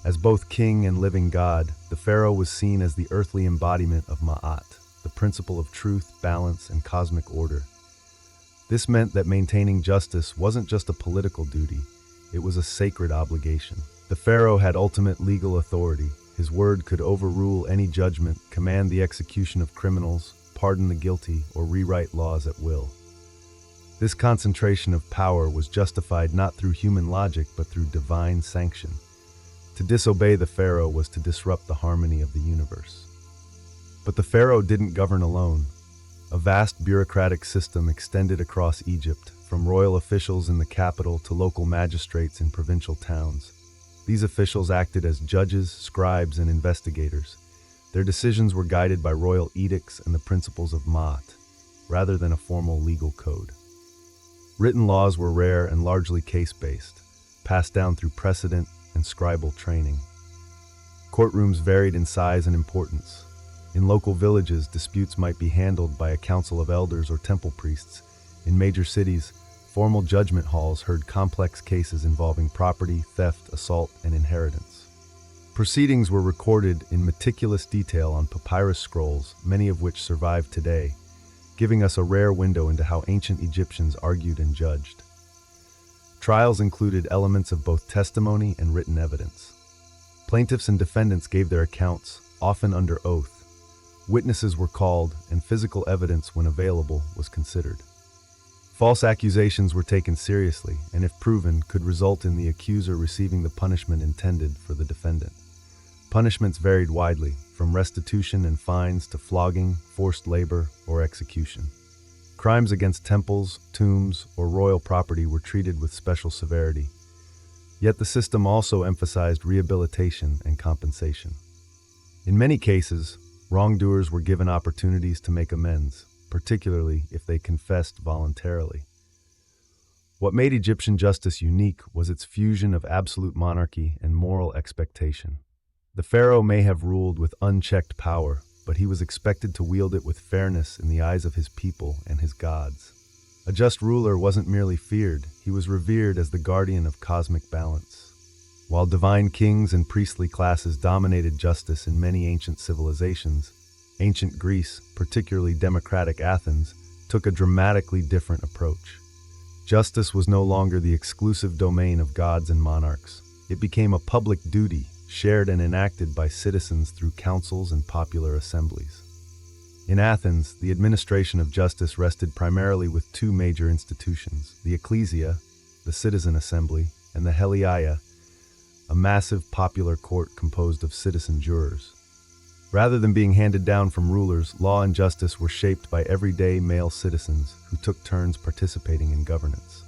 As both king and living god, the pharaoh was seen as the earthly embodiment of Ma'at, the principle of truth, balance, and cosmic order. This meant that maintaining justice wasn't just a political duty, it was a sacred obligation. The pharaoh had ultimate legal authority. His word could overrule any judgment, command the execution of criminals, pardon the guilty, or rewrite laws at will. This concentration of power was justified not through human logic but through divine sanction. To disobey the pharaoh was to disrupt the harmony of the universe. But the pharaoh didn't govern alone. A vast bureaucratic system extended across Egypt, from royal officials in the capital to local magistrates in provincial towns. These officials acted as judges, scribes, and investigators. Their decisions were guided by royal edicts and the principles of Ma'at, rather than a formal legal code. Written laws were rare and largely case-based, passed down through precedent and scribal training. Courtrooms varied in size and importance. In local villages, disputes might be handled by a council of elders or temple priests. In major cities, formal judgment halls heard complex cases involving property, theft, assault, and inheritance. Proceedings were recorded in meticulous detail on papyrus scrolls, many of which survive today, giving us a rare window into how ancient Egyptians argued and judged. Trials included elements of both testimony and written evidence. Plaintiffs and defendants gave their accounts, often under oath. Witnesses were called, and physical evidence, when available, was considered. False accusations were taken seriously, and if proven, could result in the accuser receiving the punishment intended for the defendant. Punishments varied widely, from restitution and fines to flogging, forced labor, or execution. Crimes against temples, tombs, or royal property were treated with special severity. Yet the system also emphasized rehabilitation and compensation. In many cases, wrongdoers were given opportunities to make amends, particularly if they confessed voluntarily. What made Egyptian justice unique was its fusion of absolute monarchy and moral expectation. The pharaoh may have ruled with unchecked power, but he was expected to wield it with fairness in the eyes of his people and his gods. A just ruler wasn't merely feared, he was revered as the guardian of cosmic balance. While divine kings and priestly classes dominated justice in many ancient civilizations, ancient Greece, particularly democratic Athens, took a dramatically different approach. Justice was no longer the exclusive domain of gods and monarchs. It became a public duty, shared and enacted by citizens through councils and popular assemblies. In Athens, the administration of justice rested primarily with two major institutions, the ecclesia, the citizen assembly, and the heliaia, a massive popular court composed of citizen jurors. Rather than being handed down from rulers, law and justice were shaped by everyday male citizens who took turns participating in governance.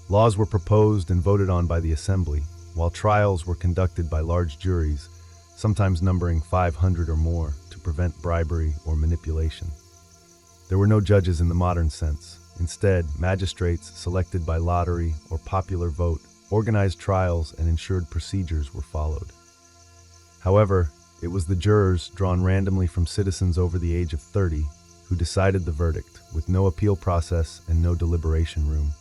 Laws were proposed and voted on by the assembly, while trials were conducted by large juries, sometimes numbering 500 or more, to prevent bribery or manipulation. There were no judges in the modern sense. Instead, magistrates, selected by lottery or popular vote, organized trials and ensured procedures were followed. However, it was the jurors, drawn randomly from citizens over the age of 30, who decided the verdict, with no appeal process and no deliberation room.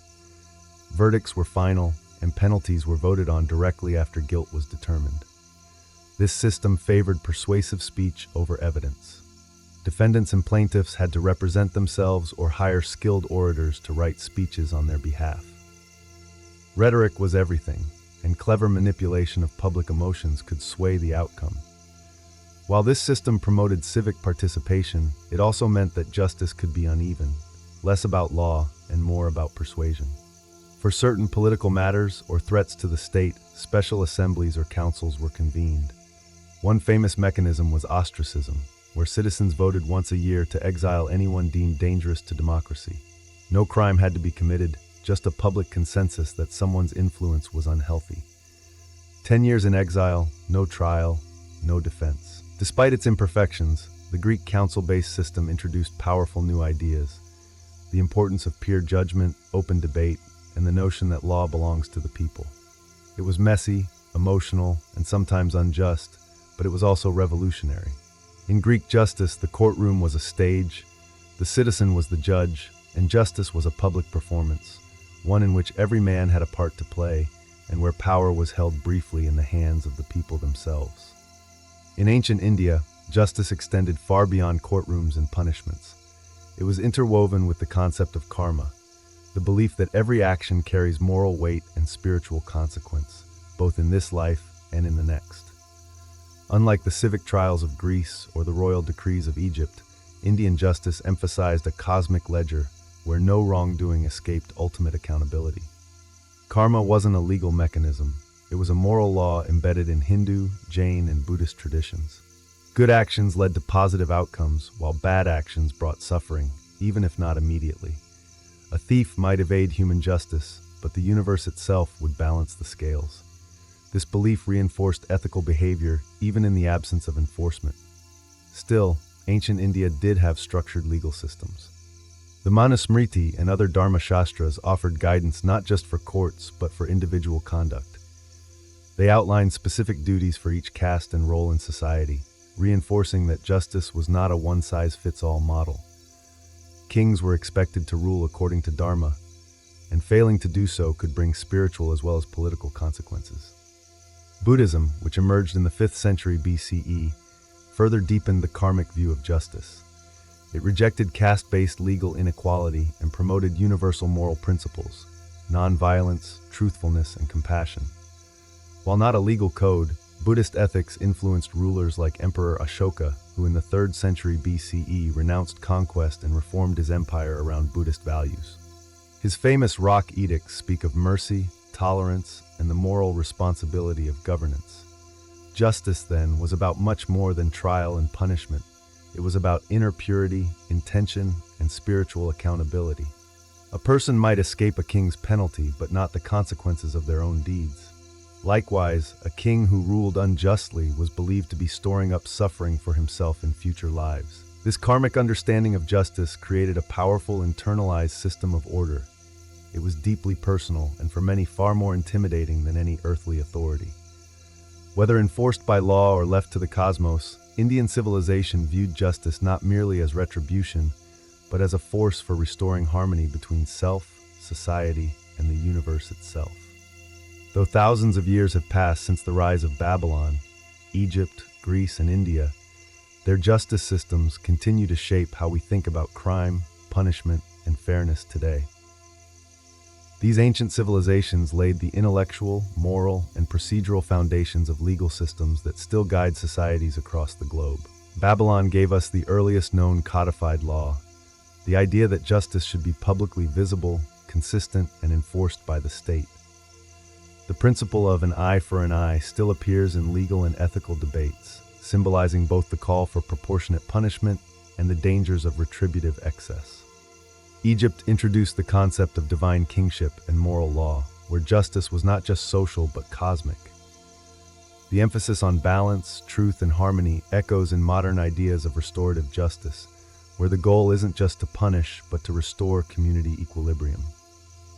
Verdicts were final, and penalties were voted on directly after guilt was determined. This system favored persuasive speech over evidence. Defendants and plaintiffs had to represent themselves or hire skilled orators to write speeches on their behalf. Rhetoric was everything, and clever manipulation of public emotions could sway the outcome. While this system promoted civic participation, it also meant that justice could be uneven, less about law and more about persuasion. For certain political matters or threats to the state, special assemblies or councils were convened. One famous mechanism was ostracism, where citizens voted once a year to exile anyone deemed dangerous to democracy. No crime had to be committed, just a public consensus that someone's influence was unhealthy. 10 years in exile, no trial, no defense. Despite its imperfections, the Greek council-based system introduced powerful new ideas: the importance of peer judgment, open debate, and the notion that law belongs to the people. It was messy, emotional, and sometimes unjust, but it was also revolutionary. In Greek justice, the courtroom was a stage, the citizen was the judge, and justice was a public performance, one in which every man had a part to play, and where power was held briefly in the hands of the people themselves. In ancient India, justice extended far beyond courtrooms and punishments. It was interwoven with the concept of karma, the belief that every action carries moral weight and spiritual consequence, both in this life and in the next. Unlike the civic trials of Greece or the royal decrees of Egypt, Indian justice emphasized a cosmic ledger where no wrongdoing escaped ultimate accountability. Karma wasn't a legal mechanism. It was a moral law embedded in Hindu, Jain, and Buddhist traditions. Good actions led to positive outcomes, while bad actions brought suffering, even if not immediately. A thief might evade human justice, but the universe itself would balance the scales. This belief reinforced ethical behavior even in the absence of enforcement. Still, ancient India did have structured legal systems. The Manusmriti and other Dharma Shastras offered guidance not just for courts, but for individual conduct. They outlined specific duties for each caste and role in society, reinforcing that justice was not a one-size-fits-all model. Kings were expected to rule according to Dharma, and failing to do so could bring spiritual as well as political consequences. Buddhism, which emerged in the 5th century BCE, further deepened the karmic view of justice. It rejected caste-based legal inequality and promoted universal moral principles: non-violence, truthfulness, and compassion. While not a legal code, Buddhist ethics influenced rulers like Emperor Ashoka, who in the 3rd century BCE renounced conquest and reformed his empire around Buddhist values. His famous rock edicts speak of mercy, tolerance, and the moral responsibility of governance. Justice, then, was about much more than trial and punishment. It was about inner purity, intention, and spiritual accountability. A person might escape a king's penalty, but not the consequences of their own deeds. Likewise, a king who ruled unjustly was believed to be storing up suffering for himself in future lives. This karmic understanding of justice created a powerful internalized system of order. It was deeply personal and for many far more intimidating than any earthly authority. Whether enforced by law or left to the cosmos, Indian civilization viewed justice not merely as retribution, but as a force for restoring harmony between self, society, and the universe itself. Though thousands of years have passed since the rise of Babylon, Egypt, Greece, and India, their justice systems continue to shape how we think about crime, punishment, and fairness today. These ancient civilizations laid the intellectual, moral, and procedural foundations of legal systems that still guide societies across the globe. Babylon gave us the earliest known codified law, the idea that justice should be publicly visible, consistent, and enforced by the state. The principle of an eye for an eye still appears in legal and ethical debates, symbolizing both the call for proportionate punishment and the dangers of retributive excess. Egypt introduced the concept of divine kingship and moral law, where justice was not just social but cosmic. The emphasis on balance, truth, and harmony echoes in modern ideas of restorative justice, where the goal isn't just to punish but to restore community equilibrium.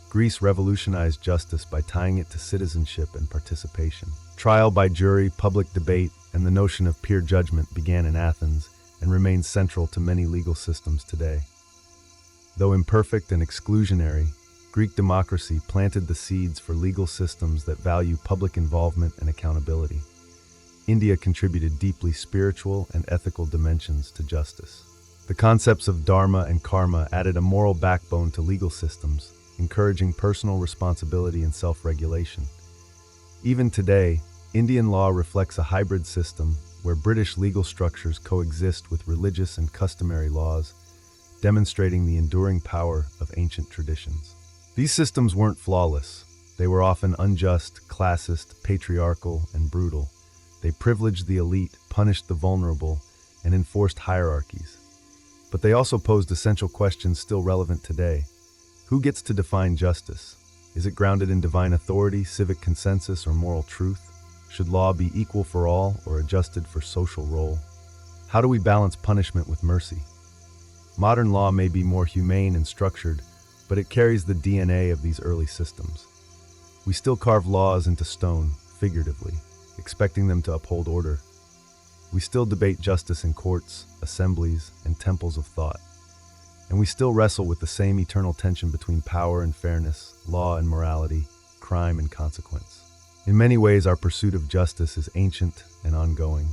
Greece revolutionized justice by tying it to citizenship and participation. Trial by jury, public debate, and the notion of peer judgment began in Athens and remains central to many legal systems today. Though imperfect and exclusionary, Greek democracy planted the seeds for legal systems that value public involvement and accountability. India contributed deeply spiritual and ethical dimensions to justice. The concepts of dharma and karma added a moral backbone to legal systems, encouraging personal responsibility and self-regulation. Even today, Indian law reflects a hybrid system where British legal structures coexist with religious and customary laws, demonstrating the enduring power of ancient traditions. These systems weren't flawless. They were often unjust, classist, patriarchal, and brutal. They privileged the elite, punished the vulnerable, and enforced hierarchies. But they also posed essential questions still relevant today. Who gets to define justice? Is it grounded in divine authority, civic consensus, or moral truth? Should law be equal for all or adjusted for social role? How do we balance punishment with mercy? Modern law may be more humane and structured, but it carries the DNA of these early systems. We still carve laws into stone, figuratively, expecting them to uphold order. We still debate justice in courts, assemblies, and temples of thought. And we still wrestle with the same eternal tension between power and fairness, law and morality, crime and consequence. In many ways, our pursuit of justice is ancient and ongoing.